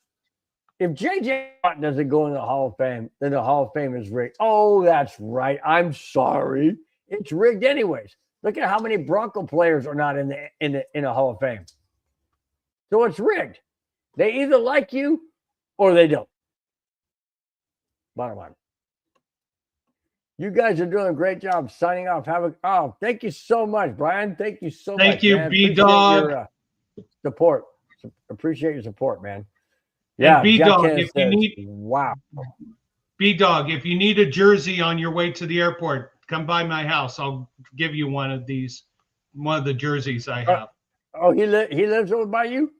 If J.J. Watt doesn't go in the Hall of Fame, then the Hall of Fame is rigged. Oh, that's right. I'm sorry. It's rigged anyways. Look at how many Bronco players are not in the Hall of Fame. So it's rigged. They either like you or they don't. Bottom line. You guys are doing a great job signing off. Thank you so much, Brian. Thank you so much. Thank you, B-Dog. Your support. Appreciate your support, man. Yeah, B-Dog, if you need, wow. B-Dog, if you need a jersey on your way to the airport, come by my house. I'll give you one of the jerseys I have. He lives over by you?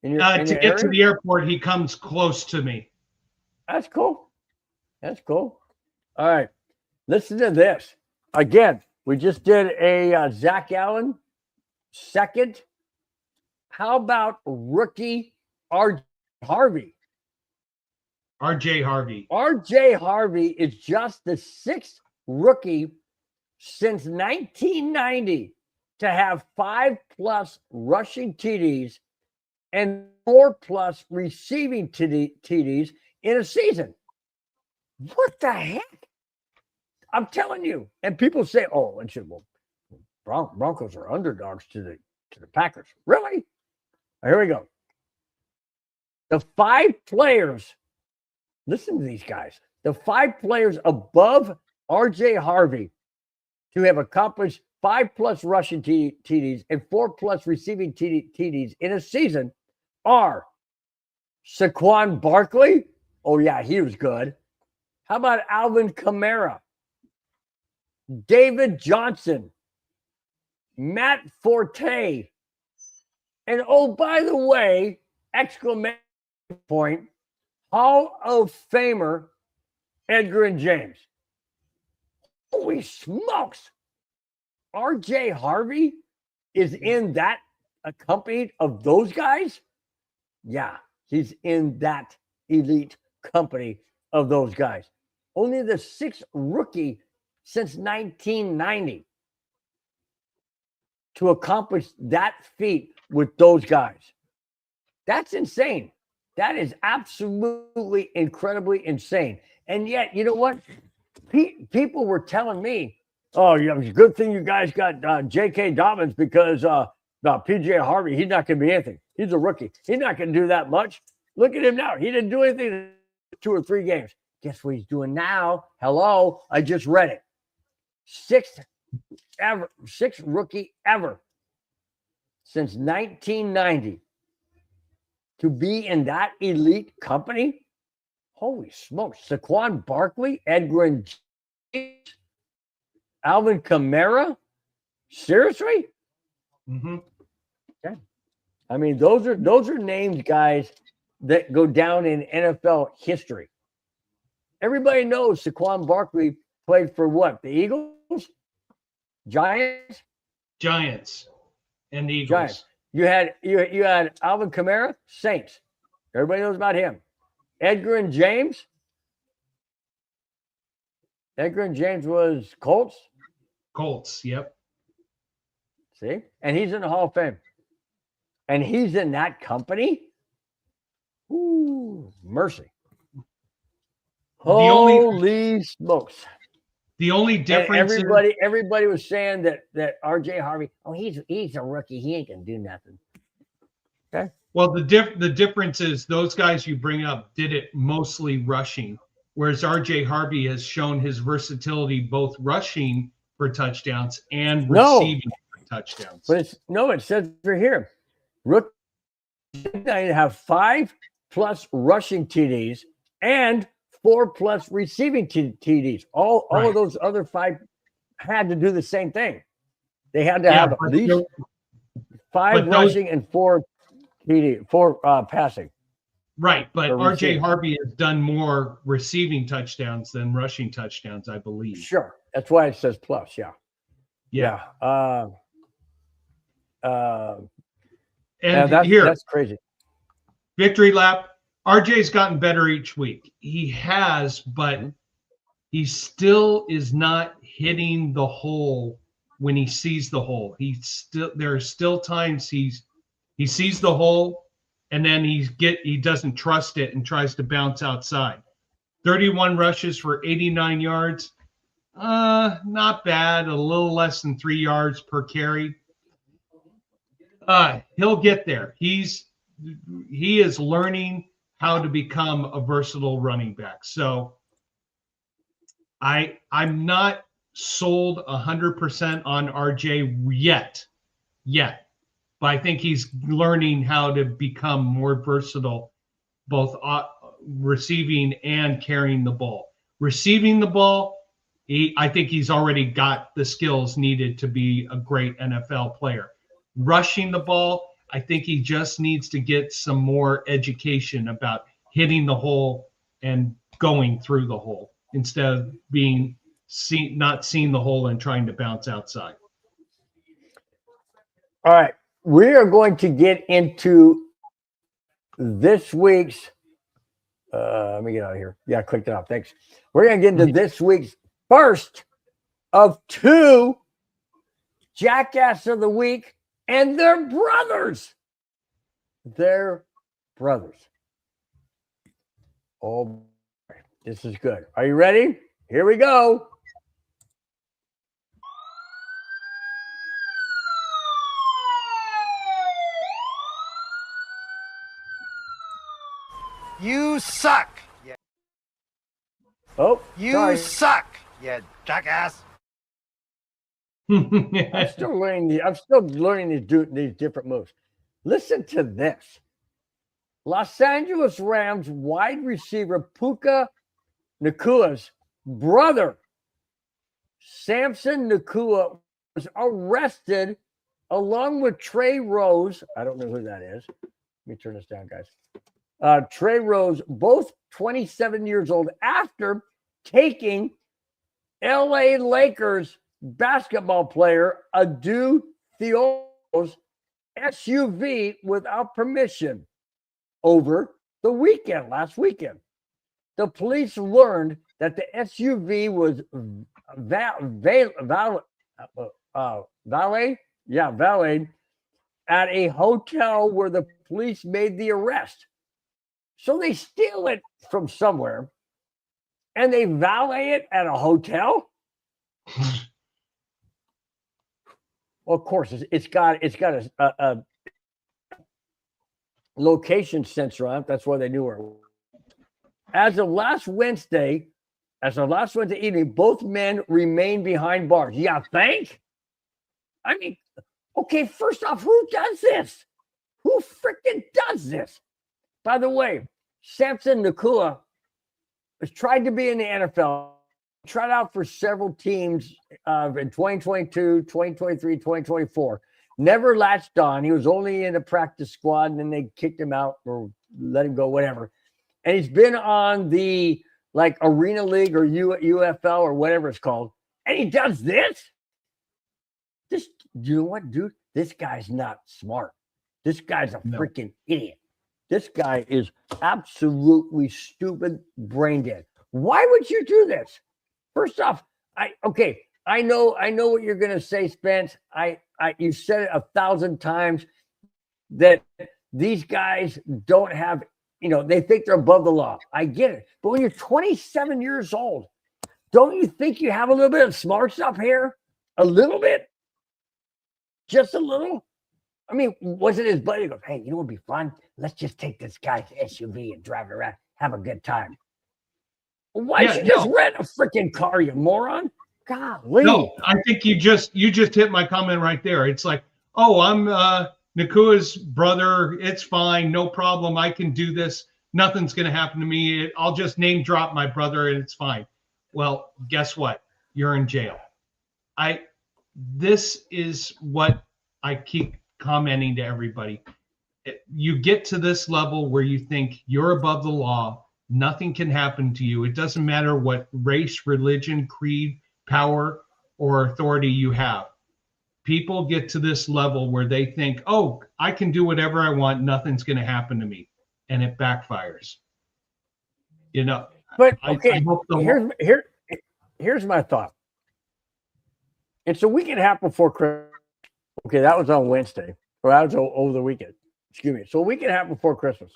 To get to the airport, he comes close to me. That's cool. That's cool. All right. Listen to this. Again, we just did a Zach Allen second. How about rookie RJ Harvey? RJ Harvey. RJ Harvey is just the 6th rookie since 1990 to have 5+ rushing TDs and 4+ receiving TDs in a season. What the heck? I'm telling you. And people say, "Oh, and shit, well, Broncos are underdogs to the Packers." Really? Here we go. The 5 players, listen to these guys. The 5 players above RJ Harvey to have accomplished 5+ rushing TDs and 4+ receiving TDs in a season are Saquon Barkley. Oh, yeah, he was good. How about Alvin Kamara? David Johnson, Matt Forte, and oh, by the way, exclamation point, Hall of Famer Edgar and James. Holy smokes. RJ Harvey is in that accompanied of those guys? Yeah, he's in that elite company of those guys. Only the 6th rookie since 1990 to accomplish that feat with those guys. That's insane. That is absolutely incredibly insane. And yet, you know what? People were telling me, "Oh, yeah, it's a good thing you guys got J.K. Dobbins because No, PJ Harvey, he's not going to be anything. He's a rookie. He's not going to do that much. Look at him now. He didn't do anything in 2 or 3 games. Guess what he's doing now? Hello, I just read it. 6th rookie ever since 1990 to be in that elite company. Holy smokes. Saquon Barkley, Edgar James, Alvin Kamara. Seriously? Mm-hmm. Okay. I mean, those are names, guys, that go down in NFL history. Everybody knows Saquon Barkley played for what? The Eagles? Giants? Giants and Eagles. Giants. You had Alvin Kamara, Saints. Everybody knows about him. Edgar and James. Edgar and James was Colts. Colts, yep. See? And he's in the Hall of Fame. And he's in that company? Ooh, mercy. Holy smokes. The only difference everybody was saying that RJ Harvey, he's a rookie. He ain't gonna do nothing. Okay. Well, the difference is those guys you bring up did it mostly rushing, whereas RJ Harvey has shown his versatility both rushing for touchdowns and receiving for touchdowns. But it says right here, rookie have 5+ rushing TDs and 4+ receiving TDs. All of those other 5 had to do the same thing. They had to have at least 5 rushing and 4 TD, 4 passing. Right, but RJ Harvey has done more receiving touchdowns than rushing touchdowns, I believe. Sure, that's why it says plus. Yeah. And that's crazy. Victory lap. RJ's gotten better each week. He has, but he still is not hitting the hole when he sees the hole. There are still times he sees the hole and then he doesn't trust it and tries to bounce outside. 31 rushes for 89 yards. Not bad. A little less than 3 yards per carry. He'll get there. He is learning how to become a versatile running back. So I'm not sold 100% on RJ yet, but I think he's learning how to become more versatile, both receiving and carrying the ball. Receiving the ball, I think he's already got the skills needed to be a great NFL player. Rushing the ball, I think he just needs to get some more education about hitting the hole and going through the hole instead of not seeing the hole and trying to bounce outside. All right. We are going to get into this week's let me get out of here. Yeah, I clicked it off. Thanks. We're going to get into this week's first of 2 Jackass of the Week and their brothers. Oh, this is good. Are you ready? Here we go. You suck. Yeah. Oh, you suck. Yeah, jackass. I'm still learning these different moves. Listen to this. Los Angeles Rams wide receiver Puka Nacua's brother, Samson Nacua, was arrested along with Trey Rose. I don't know who that is. Let me turn this down, guys. Trey Rose, both 27 years old, after taking LA Lakers basketball player Adu Theo's SUV without permission over the weekend, last weekend. The police learned that the SUV was valeted at a hotel where the police made the arrest. So they steal it from somewhere and they valet it at a hotel? Well, of course, it's got a location sensor on it. That's why they knew her. As of last Wednesday evening, both men remain behind bars. Yeah, think? I mean, okay, first off, who does this? Who freaking does this? By the way, Samson Nakua has tried to be in the NFL, tried out for several teams in 2022, 2023, 2024. Never latched on. He was only in the practice squad, and then they kicked him out or let him go, whatever. And he's been on the like Arena League or UFL or whatever it's called. And he does this? You know what, dude? This guy's not smart. This guy's a freaking idiot. This guy is absolutely stupid, brain dead. Why would you do this? First off, I know what you're gonna say, Spence. You said it 1,000 times that these guys don't have, they think they're above the law. I get it. But when you're 27 years old, don't you think you have a little bit of smarts up here? A little bit? Just a little? I mean, was it his buddy who goes, hey, you know what would be fun? Let's just take this guy's SUV and drive it around, have a good time. Why don't you just rent a freaking car, you moron? Golly. No, I think you just hit my comment right there. It's like, oh, I'm Nakua's brother. It's fine. No problem. I can do this. Nothing's going to happen to me. I'll just name drop my brother and it's fine. Well, guess what? You're in jail. This is what I keep commenting to everybody. You get to this level where you think you're above the law. Nothing can happen to you. It doesn't matter what race, religion, creed, power, or authority you have. People get to this level where they think, oh, I can do whatever I want. Nothing's going to happen to me. And it backfires. But okay, here's my thought. It's a week and a half before Christmas. Okay, that was on Wednesday. Or that was over the weekend. Excuse me. So a week and a half before Christmas.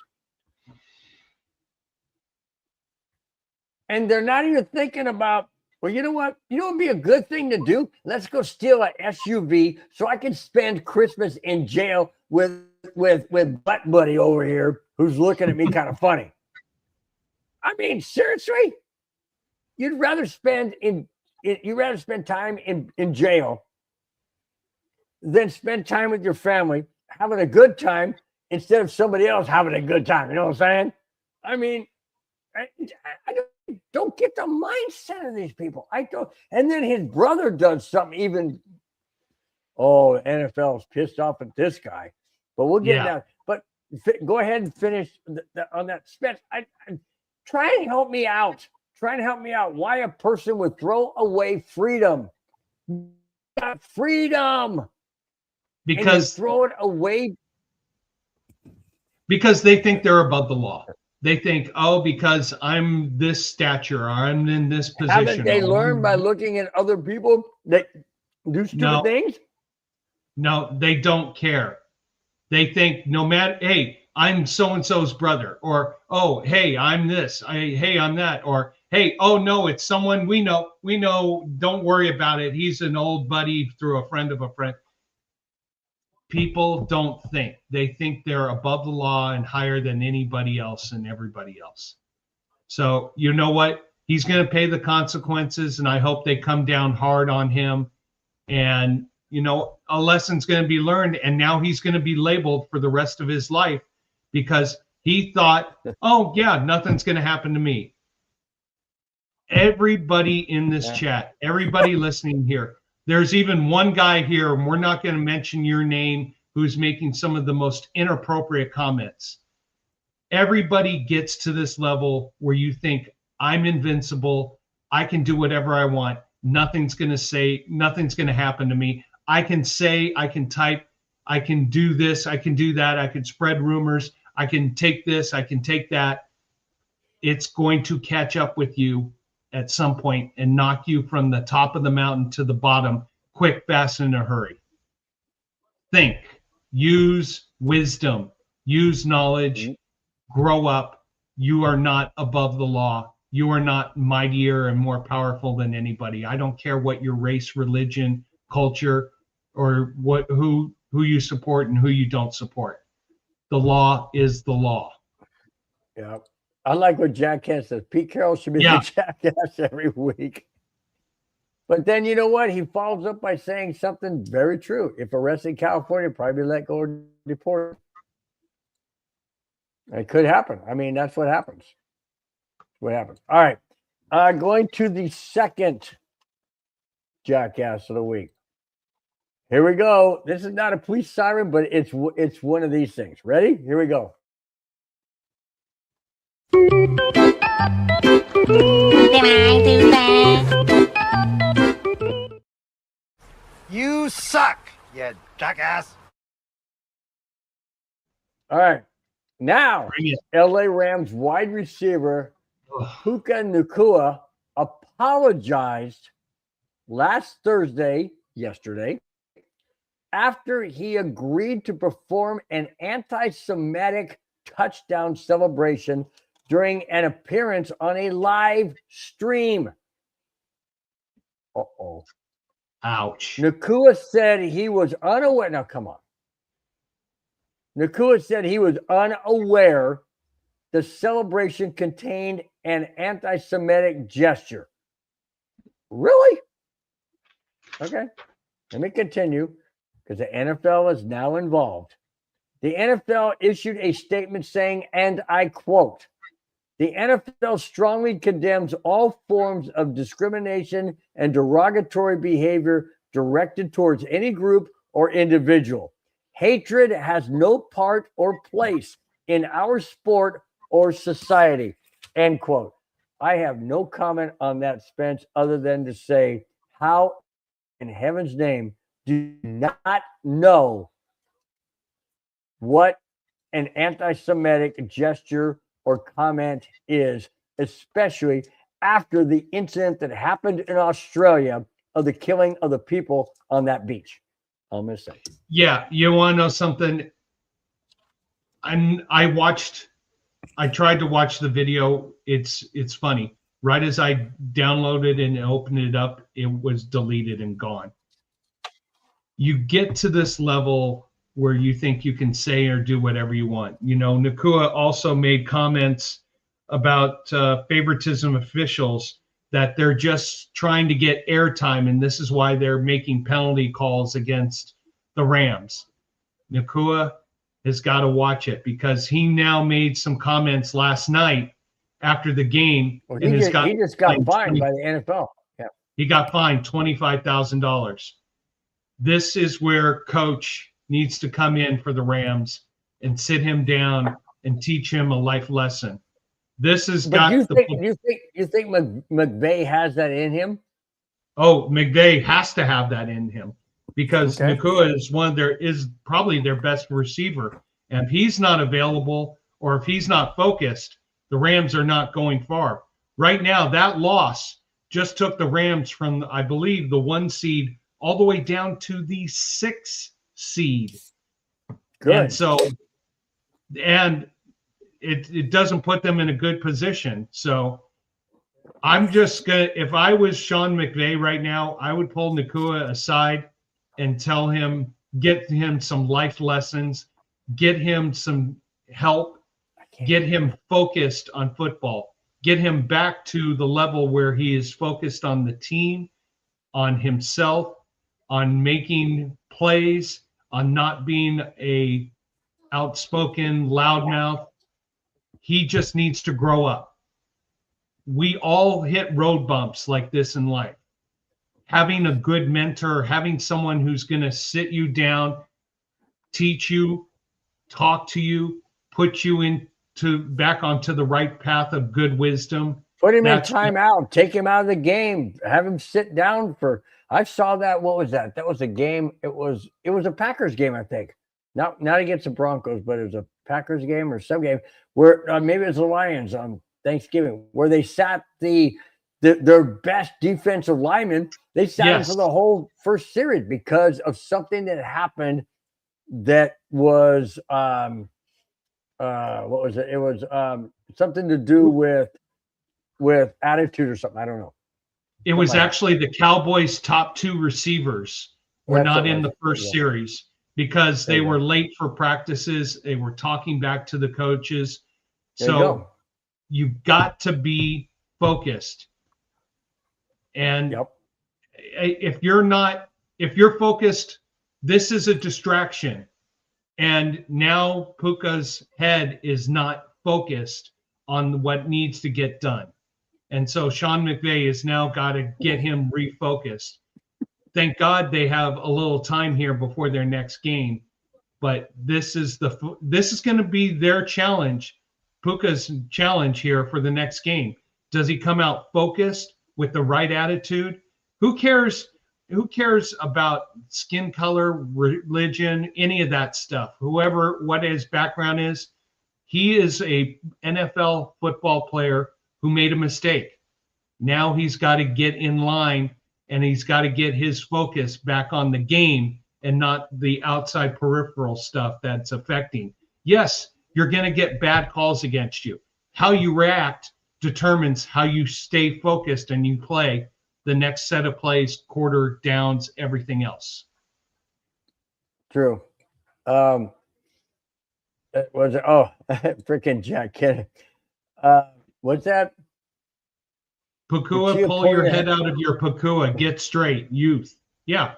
And they're not even thinking about, well, you know what? You know what would be a good thing to do? Let's go steal an SUV so I can spend Christmas in jail with Butt Buddy over here who's looking at me kind of funny. I mean, seriously? You'd rather spend time in jail than spend time with your family having a good time instead of somebody else having a good time. You know what I'm saying? I mean, I don't get the mindset of these people. I don't. And then his brother does something even. Oh, the NFL's pissed off at this guy, but we'll get down. But go ahead and finish on that. Spence, try and help me out. Try and help me out. Why a person would throw away freedom? Got freedom. Because throw it away. Because they think they're above the law. They think, oh, because I'm this stature, or I'm in this position. Haven't they learned by looking at other people that do stupid things? No, they don't care. They think no matter, hey, I'm so-and-so's brother, or, oh, hey, I'm this, hey, I'm that, or, hey, oh, no, it's someone we know, don't worry about it. He's an old buddy through a friend of a friend. People don't think. They think they're above the law and higher than anybody else and everybody else. So you know what? He's going to pay the consequences, and I hope they come down hard on him. And, a lesson's going to be learned, and now he's going to be labeled for the rest of his life because he thought, oh, yeah, nothing's going to happen to me. Everybody in this chat, everybody listening here, there's even one guy here, and we're not going to mention your name, who's making some of the most inappropriate comments. Everybody gets to this level where you think, I'm invincible. I can do whatever I want. Nothing's going to happen to me. I can say, I can type, I can do this, I can do that. I can spread rumors. I can take this, I can take that. It's going to catch up with you at some point and knock you from the top of the mountain to the bottom, quick, fast, in a hurry. Think, use wisdom, use knowledge, grow up. You are not above the law. You are not mightier and more powerful than anybody. I don't care what your race, religion, culture, or who you support and who you don't support. The law is the law. Yeah. I like what Jackass says. Pete Carroll should be Yeah. the Jackass every week. But then you know what? He follows up by saying something very true. If arrested in California, probably let go or deported. It could happen. I mean, that's what happens. What happens. All right. Going to the second Jackass of the week. Here we go. This is not a police siren, but it's one of these things. Ready? Here we go. Did I do that? You suck, you jackass. All right. Now, Bring it. LA Rams wide receiver Puka Nacua apologized yesterday, after he agreed to perform an anti-Semitic touchdown celebration during an appearance on a live stream. Uh-oh. Ouch. Nacua said he was unaware. Now, come on. Nacua said he was unaware the celebration contained an anti-Semitic gesture. Really? Okay. Let me continue, because the NFL is now involved. The NFL issued a statement saying, and I quote, "The NFL strongly condemns all forms of discrimination and derogatory behavior directed towards any group or individual. Hatred has no part or place in our sport or society," end quote. I have no comment on that, Spence, other than to say, how in heaven's name do you not know what an anti-Semitic gesture or comment is, especially after the incident that happened in Australia of the killing of the people on that beach? I'm going to say. Yeah, you want to know something? I tried to watch the video. It's funny. Right as I downloaded and opened it up, it was deleted and gone. You get to this level where you think you can say or do whatever you want. You know, Nacua also made comments about favoritism officials, that they're just trying to get airtime, and this is why they're making penalty calls against the Rams. Nacua has got to watch it, because he now made some comments last night after the game. Well, and he just got fined by the NFL. Yeah. He got fined $25,000. This is where coach needs to come in for the Rams and sit him down and teach him a life lesson. This has But got you the. think McVay has that in him? Oh, McVay has to have that in him, because Okay. Nacua is probably their best receiver. And if he's not available, or if he's not focused, the Rams are not going far. Right now, that loss just took the Rams from, I believe, the 1 seed all the way down to the 6 seed. Good. And so, and it doesn't put them in a good position. So I'm just going to, if I was Sean McVay right now, I would pull Nacua aside and tell him, get him some life lessons, get him some help, get him focused on football, get him back to the level where he is focused on the team, on himself, on making plays, on not being a outspoken loudmouth. He just needs to grow up. We all hit road bumps like this in life. Having a good mentor, having someone who's going to sit you down, teach you, talk to you, put you back onto the right path of good wisdom. Put him in timeout. Take him out of the game. Have him sit down for. I saw that. What was that? That was a game. It was a Packers game, I think. Not against the Broncos, but it was a Packers game or some game where maybe it was the Lions on Thanksgiving, where they sat their best defensive lineman. They sat him for the whole first series because of something that happened. That was what was it? It was something to do with attitude or something. I don't know. It was actually the Cowboys' top 2 receivers were That's not what it in was. the first Yeah. series because There they you were go. late for practices. They were talking back to the coaches. There you So go. you've got to be focused. And Yep. if you're focused, this is a distraction. And now Puka's head is not focused on what needs to get done. And so Sean McVay has now got to get him refocused. Thank God they have a little time here before their next game. But this is going to be their challenge, Puka's challenge here for the next game. Does he come out focused with the right attitude? Who cares? Who cares about skin color, religion, any of that stuff? What his background is, he is a NFL football player who made a mistake. Now he's got to get in line and he's got to get his focus back on the game and not the outside peripheral stuff that's affecting. Yes, you're going to get bad calls against you. How you react determines how you stay focused and you play the next set of plays, quarter, downs, everything else. True. Was it? Oh, freaking Jack Kennedy. What's that? Pakua, pull your head out of your Pakua. Get straight, youth. Yeah,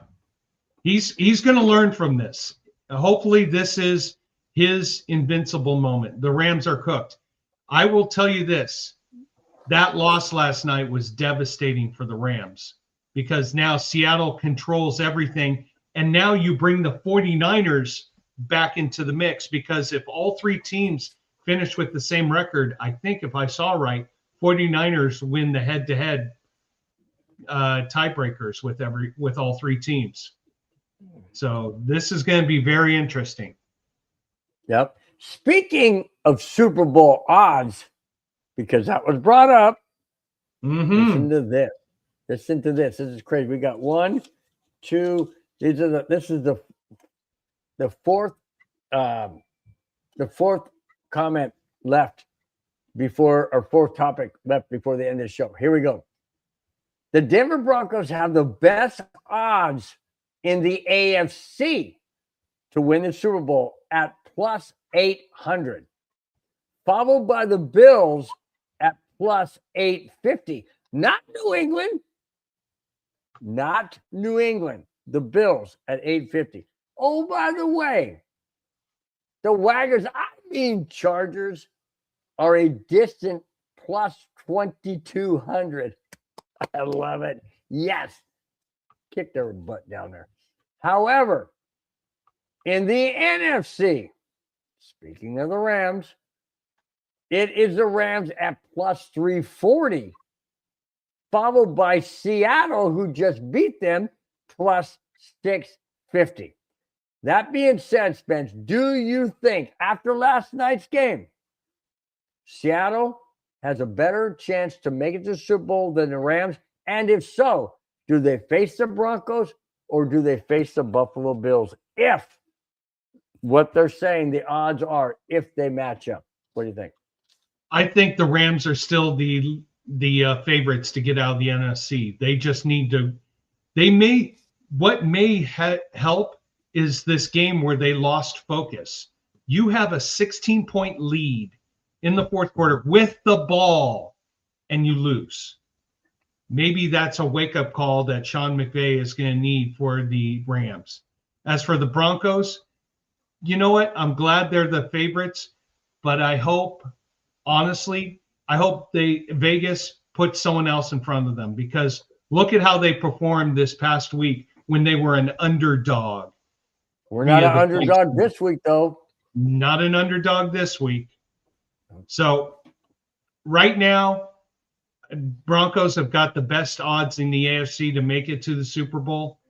he's going to learn from this. Hopefully, this is his invincible moment. The Rams are cooked. I will tell you this. That loss last night was devastating for the Rams because now Seattle controls everything. And now you bring the 49ers back into the mix because if all three teams finish with the same record, I think if I saw right, 49ers win the head-to-head tiebreakers with all three teams. So this is going to be very interesting. Yep. Speaking of Super Bowl odds, because that was brought up. Listen to this. Listen to this. This is crazy. We got 1, 2. This is the fourth comment left before, or fourth topic left before the end of the show. Here we go. The Denver Broncos have the best odds in the AFC to win the Super Bowl at plus 800, followed by the Bills at plus 850. Not New England. Not New England. The Bills at 850. Oh, by the way, the Wagons, Chargers, are a distant plus 2,200. I love it. Yes. Kick their butt down there. However, in the NFC, speaking of the Rams, it is the Rams at plus 340, followed by Seattle, who just beat them, plus 650. That being said, Spence, do you think after last night's game, Seattle has a better chance to make it to the Super Bowl than the Rams? And if so, do they face the Broncos or do they face the Buffalo Bills? If what they're saying the odds are, if they match up. What do you think? I think the Rams are still the favorites to get out of the NFC. They just need to. What may help is this game where they lost focus. You have a 16-point lead in the fourth quarter with the ball, and you lose. Maybe that's a wake-up call that Sean McVay is going to need for the Rams. As for the Broncos, you know what? I'm glad they're the favorites, but I hope, honestly, Vegas puts someone else in front of them, because look at how they performed this past week when they were an underdog. We're not an underdog this week, though. Not an underdog this week. So right now, Broncos have got the best odds in the AFC to make it to the Super Bowl.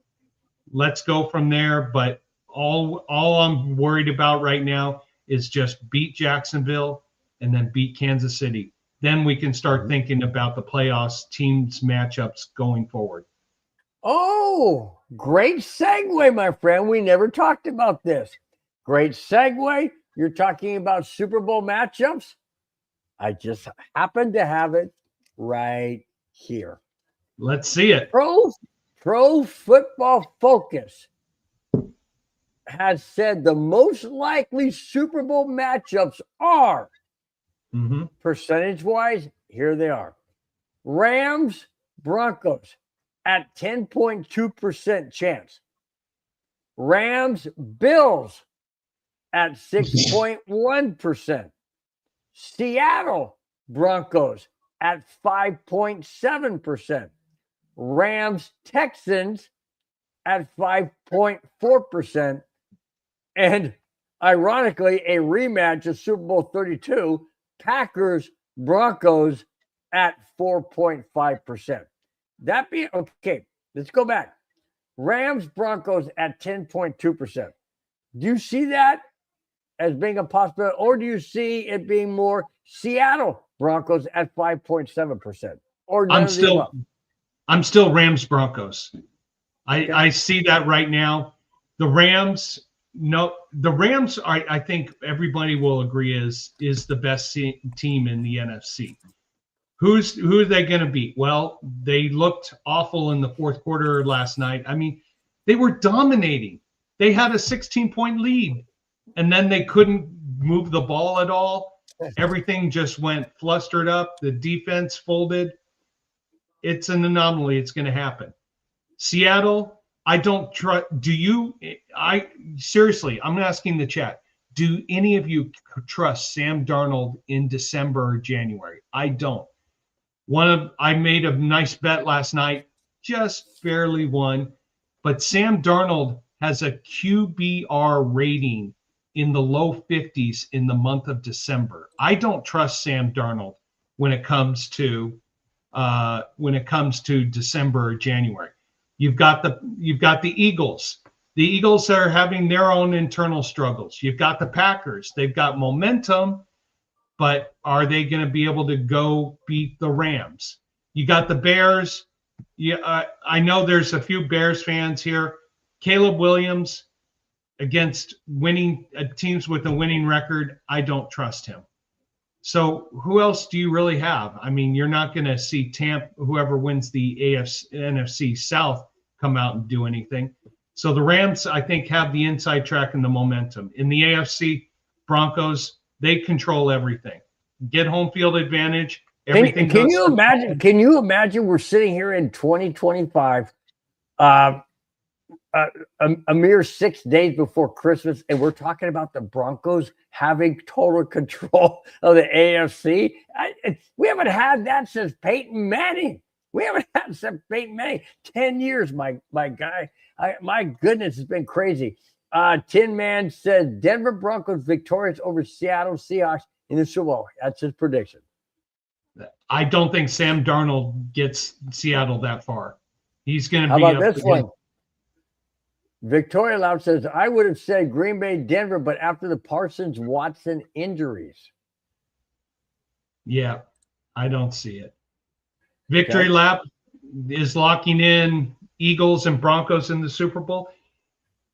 Let's go from there. But all I'm worried about right now is just beat Jacksonville and then beat Kansas City. Then we can start thinking about the playoffs, teams, matchups going forward. Oh, great segue, my friend. We never talked about this. Great segue. You're talking about Super Bowl matchups. I just happen to have it right here. Let's see it. Pro Football Focus has said the most likely Super Bowl matchups are, percentage-wise, here they are. Rams, Broncos at 10.2% chance. Rams, Bills at 6.1%. Seattle Broncos at 5.7%. Rams, Texans at 5.4%. And ironically, a rematch of Super Bowl 32, Packers, Broncos at 4.5%. That being okay, let's go back. Rams, Broncos at 10.2%. Do you see that as being a possibility, or do you see it being more Seattle Broncos at 5.7%? Or I'm still Rams Broncos. I see that right now. The Rams, I think everybody will agree is the best team in the NFC. Who are they going to beat? Well, they looked awful in the fourth quarter last night. I mean, they were dominating. They had a 16-point lead, and then they couldn't move the ball at all. Everything just went flustered up. The defense folded. It's an anomaly. It's going to happen. Seattle, I don't trust. Seriously, I'm asking the chat. Do any of you trust Sam Darnold in December or January? I don't. I made a nice bet last night, just barely won, but Sam Darnold has a QBR rating in the low 50s in the month of December. I don't trust Sam Darnold when it comes to December or January. You've got the Eagles. The Eagles are having their own internal struggles. You've got the Packers. They've got momentum, but are they going to be able to go beat the Rams? You got the Bears. I know there's a few Bears fans here. Caleb Williams against winning teams with a winning record, I don't trust him. So who else do you really have? I mean, you're not going to see whoever wins the NFC South, come out and do anything. So the Rams, I think, have the inside track and the momentum. In the AFC, Broncos, they control everything. Get home field advantage. Everything. Can you imagine? Can you imagine we're sitting here in 2025, a mere 6 days before Christmas, and we're talking about the Broncos having total control of the AFC? We haven't had that since Peyton Manning. 10 years, my guy. My goodness, it's been crazy. Tin Man said Denver Broncos victorious over Seattle Seahawks in the Super Bowl. That's his prediction. I don't think Sam Darnold gets Seattle that far. He's going to be. How about this one? Victoria Loud says, I would have said Green Bay, Denver, but after the Parsons-Watson injuries. Yeah, I don't see it. Victory Lap is locking in Eagles and Broncos in the Super Bowl.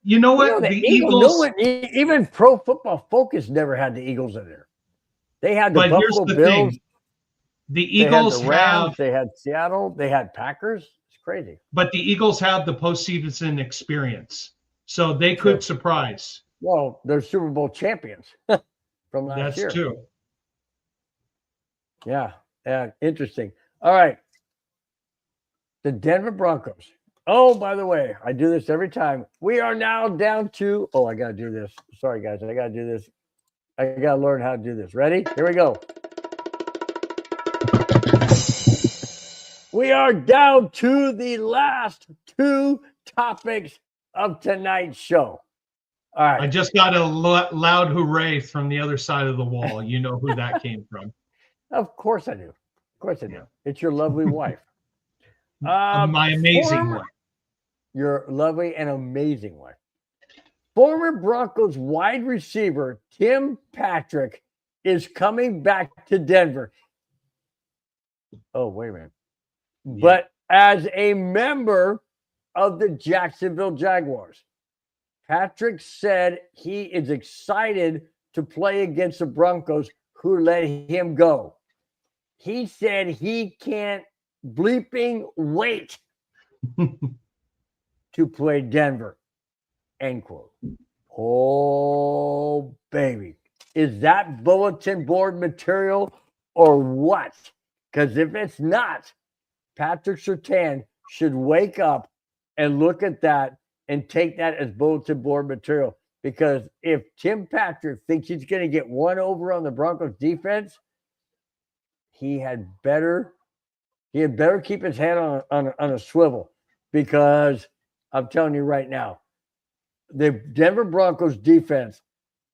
You know what? The Eagles. Even Pro Football Focus never had the Eagles in there. They had the Buffalo Bills. The Eagles they had the Rams, they had Seattle, they had Packers. It's crazy. But the Eagles have the postseason experience, so they could surprise. Well, they're Super Bowl champions from last year. That's true. Yeah, interesting. All right. The Denver Broncos. Oh, by the way, I do this every time. We are now down to, I got to do this. Sorry, guys. I got to do this. I got to learn how to do this. Ready? Here we go. We are down to the last two topics of tonight's show. All right. I just got a loud hooray from the other side of the wall. You know who that came from. Of course I do. Of course I do. It's your lovely wife. My amazing wife. Your lovely and amazing wife. Former Broncos wide receiver Tim Patrick is coming back to Denver. Oh, wait a minute. Yeah. But as a member of the Jacksonville Jaguars, Patrick said he is excited to play against the Broncos who let him go. He said he can't bleeping wait to play Denver, end quote. Oh, baby. Is that bulletin board material or what? Because if it's not, Patrick Surtain should wake up and look at that and take that as bulletin board material. Because if Tim Patrick thinks he's going to get one over on the Broncos defense, he had better keep his head on a swivel. Because I'm telling you right now, the Denver Broncos defense,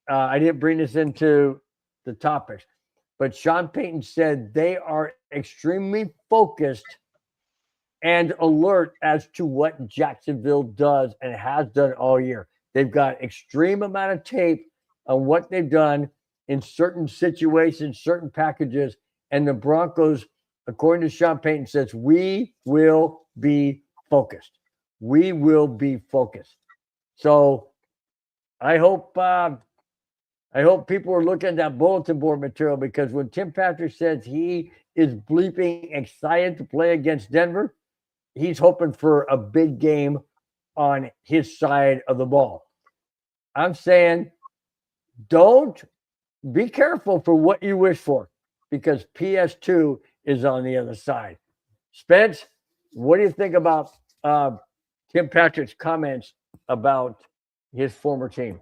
I didn't bring this into the topics, but Sean Payton said they are extremely focused and alert as to what Jacksonville does and has done all year. They've got extreme amount of tape on what they've done in certain situations, certain packages, and the Broncos, according to Sean Payton, says we will be focused. We will be focused. So I hope people are looking at that bulletin board material, because when Tim Patrick says he is bleeping excited to play against Denver, he's hoping for a big game on his side of the ball. I'm saying don't be careful for what you wish for, because PS2 is on the other side. Spence, what do you think about Tim Patrick's comments about his former team?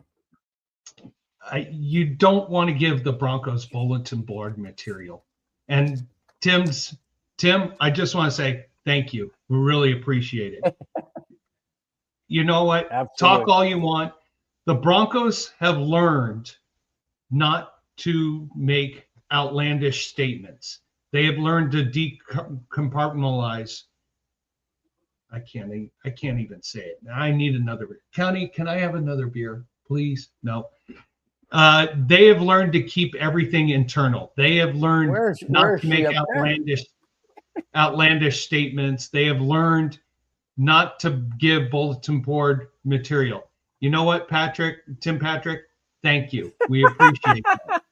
You don't want to give the Broncos bulletin board material. And Tim, I just want to say thank you. We really appreciate it. You know what? Absolutely. Talk all you want. The Broncos have learned not to make outlandish statements. They have learned to decompartmentalize. I can't even say it. I need another beer. Connie, can I have another beer, please? No. They have learned to keep everything internal. They have learned not to make outlandish statements. They have learned not to give bulletin board material. You know what, Tim Patrick? Thank you. We appreciate that.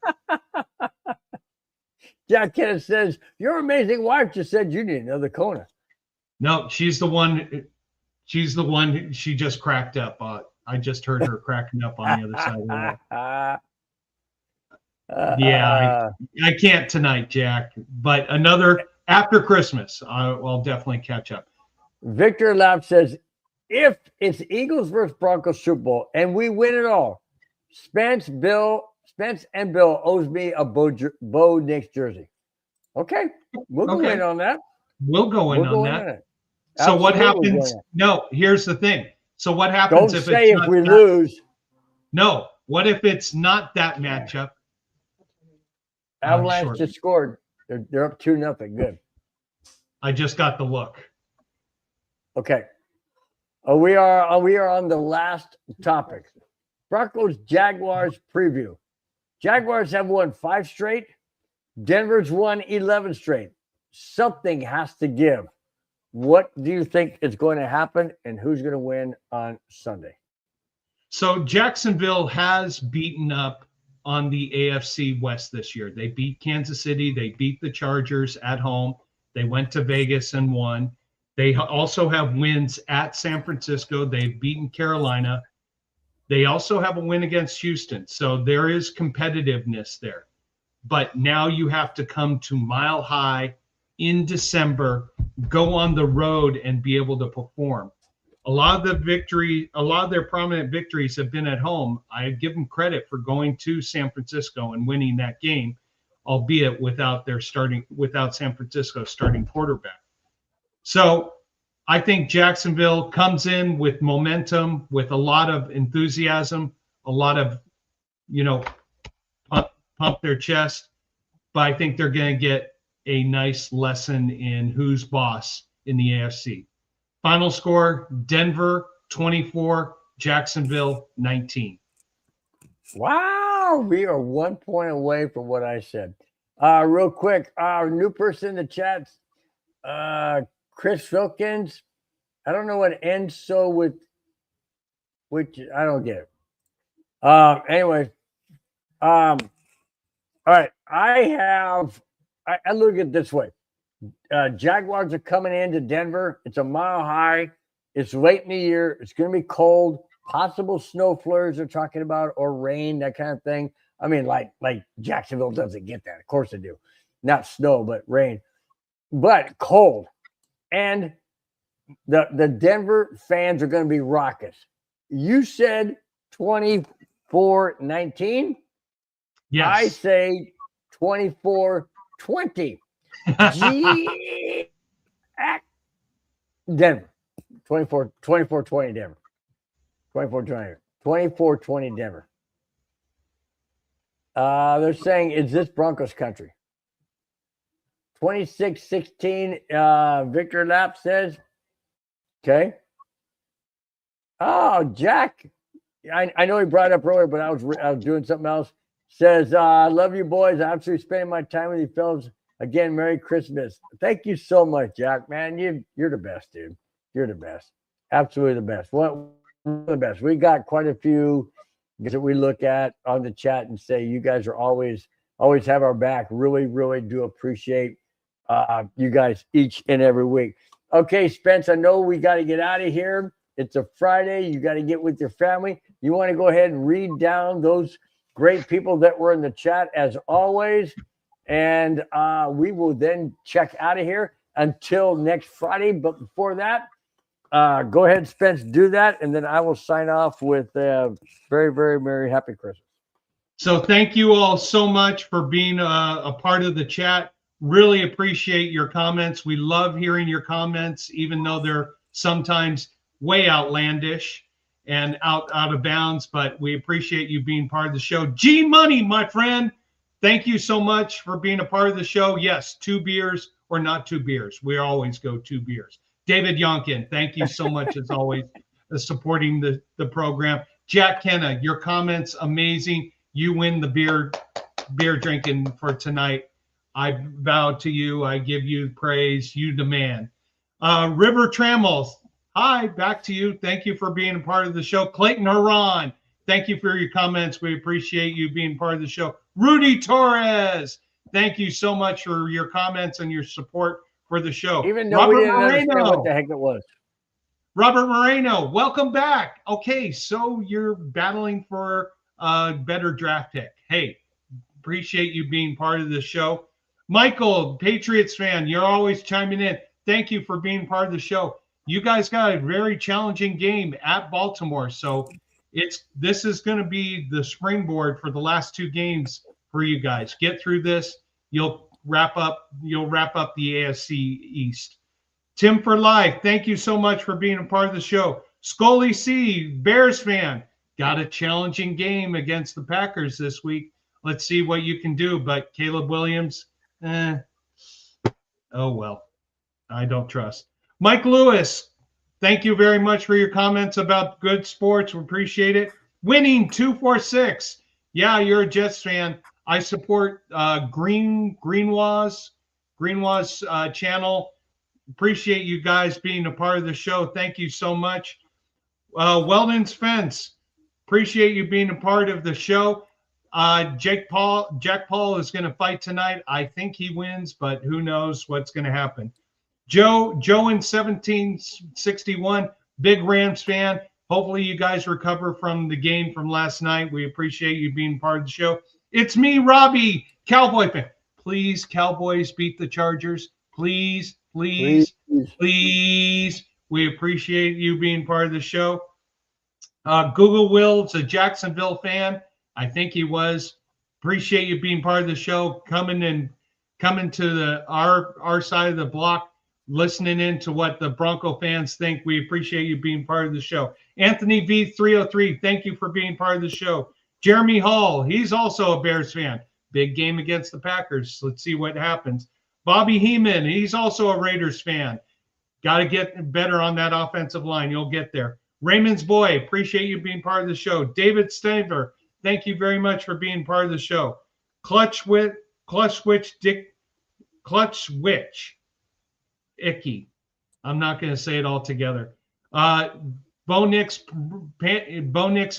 Jack Kenneth says, your amazing wife just said you need another Kona. No, she's the one. She just cracked up. I just heard her cracking up on the other side of the wall. Yeah, I can't tonight, Jack. But after Christmas, I'll definitely catch up. Victor Lapp says, if it's Eagles versus Broncos Super Bowl and we win it all, Spence and Bill owes me a Bo Nix jersey. Okay, we'll go in on that. We'll go in on that. So what happens? No, here's the thing. So what happens if we lose? No. What if it's not that matchup? Avalanche just scored. They're up 2-0. Good. I just got the look. Okay. We are on the last topic. Broncos Jaguars preview. Jaguars have won 5 straight. Denver's won 11 straight. Something has to give. What do you think is going to happen, and who's going to win on Sunday? So Jacksonville has beaten up on the AFC West this year. They beat Kansas City. They beat the Chargers at home. They went to Vegas and won. They also have wins at San Francisco. They've beaten Carolina. They also have a win against Houston. So there is competitiveness there. But now you have to come to Mile High in December, go on the road and be able to perform. A lot of their prominent victories have been at home. I give them credit for going to San Francisco and winning that game, albeit without San Francisco starting quarterback. So I think Jacksonville comes in with momentum, with a lot of enthusiasm, a lot of, pump their chest. But I think they're going to get a nice lesson in who's boss in the AFC. Final score, Denver 24, Jacksonville 19. Wow, we are 1 point away from what I said. Real quick, our new person in the chat, Chris Wilkins. I don't know what ends so with which I don't get it. Anyway, all right. I look at it this way. Jaguars are coming into Denver. It's a mile high. It's late in the year. It's going to be cold. possible snow flurries they're talking about, or rain, that kind of thing. I mean, like Jacksonville doesn't get that. Of course they do. Not snow, but rain. But cold. And the Denver fans are going to be raucous. You said 24-19. Yes. I say 24-20. Denver. 24-20 Denver. 24-20 Denver. They're saying, is this Broncos country? 26-16, Victor Lapp says. Okay. Oh, Jack. I know he brought it up earlier, but I was doing something else. Says, I love you boys. I'm absolutely spending my time with you fellas. Again, Merry Christmas. Thank you so much, Jack. Man, you're the best, dude. You're the best. Absolutely the best. One of the best. We got quite a few that we look at on the chat and say you guys are always have our back. Really, really do appreciate you guys each and every week. Okay, Spence, I know we got to get out of here. It's a Friday. You got to get with your family. You want to go ahead and read down those great people that were in the chat as always. And we will then check out of here until next Friday. But before that, go ahead, Spence, do that. And then I will sign off with very, very Merry Happy Christmas. So thank you all so much for being a part of the chat. Really appreciate your comments. We love hearing your comments, even though they're sometimes way outlandish and out of bounds, but we appreciate you being part of the show. G Money, my friend, thank you so much for being a part of the show. Yes, 2 beers or not 2 beers. We always go 2 beers. David Yonkin, thank you so much as always supporting the program. Jack Kenna, your comments amazing. You win the beer drinking for tonight. I bow to you. I give you praise. You the man. River Trammels, hi, back to you. Thank you for being a part of the show. Clayton Haran, thank you for your comments. We appreciate you being part of the show. Rudy Torres, thank you so much for your comments and your support for the show. Even though we didn't understand what the heck it was. Robert Moreno, welcome back. Okay, so you're battling for a better draft pick. Hey, appreciate you being part of the show. Michael, Patriots fan, you're always chiming in. Thank you for being part of the show. You guys got a very challenging game at Baltimore, so this is going to be the springboard for the last 2 games for you guys. Get through this. You'll wrap up the AFC East. Tim for Life, thank you so much for being a part of the show. Scully C, Bears fan, got a challenging game against the Packers this week. Let's see what you can do. But Caleb Williams, oh well, I don't trust. Mike Lewis, thank you very much for your comments about good sports. We appreciate it. Winning 246. Yeah, you're a Jets fan. I support Greenwaz channel. Appreciate you guys being a part of the show. Thank you so much. Weldon's Fence, appreciate you being a part of the show. Jack Paul is going to fight tonight. I think he wins, but who knows what's going to happen. Joe in 1761, big Rams fan. Hopefully you guys recover from the game from last night. We appreciate you being part of the show. It's me, Robbie, Cowboy fan. Please, Cowboys, beat the Chargers. Please. We appreciate you being part of the show. Google Will's a Jacksonville fan. I think he was. Appreciate you being part of the show, coming to our side of the block, listening in to what the Bronco fans think. We appreciate you being part of the show. Anthony V303, thank you for being part of the show. Jeremy Hall, he's also a Bears fan. Big game against the Packers. Let's see what happens. Bobby Heeman, he's also a Raiders fan. Got to get better on that offensive line. You'll get there. Raymond's Boy, appreciate you being part of the show. David Staver, thank you very much for being part of the show. Clutch Witch, Icky. I'm not going to say it all together. Bo Nix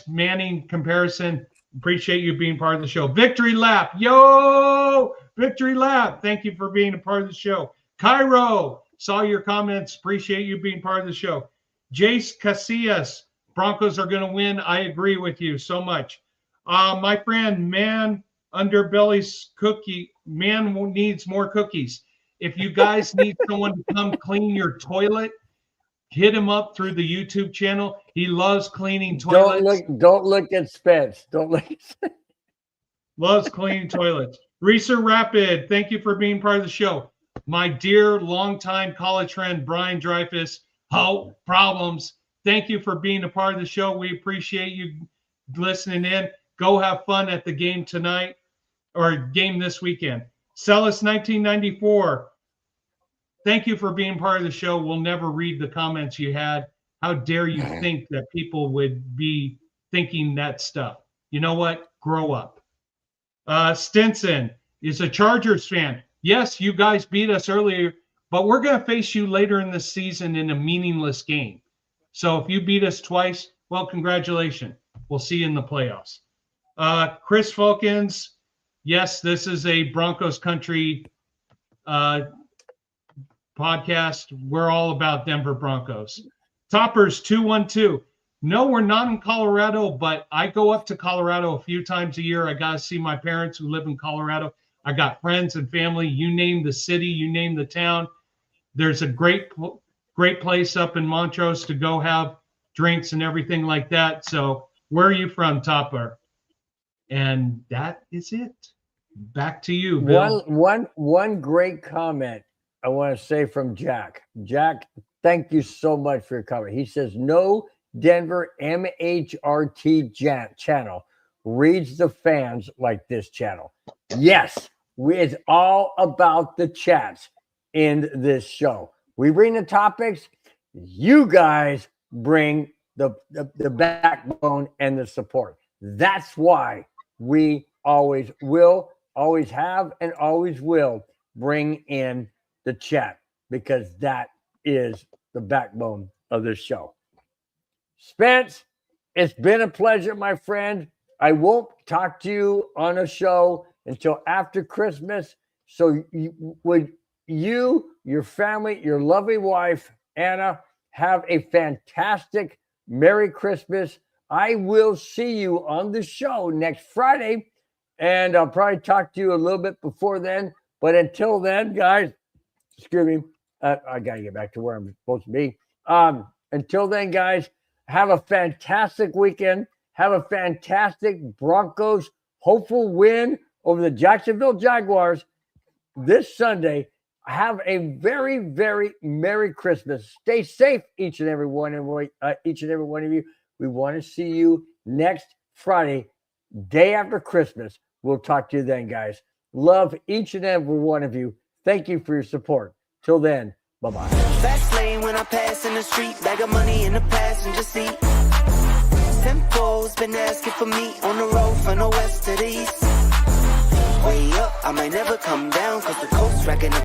Manning comparison. Appreciate you being part of the show. Victory Lap. Yo! Victory Lap. Thank you for being a part of the show. Cairo, saw your comments. Appreciate you being part of the show. Jace Casillas, Broncos are going to win. I agree with you so much. My friend, Man Underbelly's Cookie, Man needs more cookies. If you guys need someone to come clean your toilet, hit him up through the YouTube channel. He loves cleaning toilets. Don't look at Spence. Don't look. Loves cleaning toilets. Reeser Rapid, thank you for being part of the show. My dear longtime college friend, Brian Dreyfus, how problems. Thank you for being a part of the show. We appreciate you listening in. Go have fun at the game tonight or game this weekend. Celis 1994, thank you for being part of the show. We'll never read the comments you had. How dare you think that people would be thinking that stuff? You know what? Grow up. Stinson is a Chargers fan. Yes, you guys beat us earlier, but we're going to face you later in the season in a meaningless game. So if you beat us twice, well, congratulations. We'll see you in the playoffs. Chris Falkins, yes, this is a Broncos country podcast. We're all about Denver Broncos. Toppers 212. No, we're not in Colorado, but I go up to Colorado a few times a year. I got to see my parents who live in Colorado. I got friends and family. You name the city, you name the town. There's a great place up in Montrose to go have drinks and everything like that. So where are you from, Topper? And that is it. Back to you, Bill. One great comment I want to say from Jack. Jack, thank you so much for your comment. He says, no Denver MHRT channel reads the fans like this channel. Yes, it's all about the chats in this show. We bring the topics. You guys bring the backbone and the support. That's why we always will, always have, and always will bring in the chat, because that is the backbone of this show. Spence, it's been a pleasure, my friend. I won't talk to you on a show until after Christmas. So would you, your family, your lovely wife, Anna, have a fantastic Merry Christmas. I will see you on the show next Friday, and I'll probably talk to you a little bit before then. But until then, guys, excuse me, I got to get back to where I'm supposed to be. Until then, guys, have a fantastic weekend. Have a fantastic Broncos hopeful win over the Jacksonville Jaguars this Sunday. Have a very, very Merry Christmas. Stay safe, each and every one of you. We want to see you next Friday, day after Christmas. We'll talk to you then, guys. Love each and every one of you. Thank you for your support. Till then, bye-bye. Fast lane when I pass in the street, bag of money in the passenger seat. Tempo's been asking for me on the road from the west to the east. Way up, I might never come down, cause the coast racking up.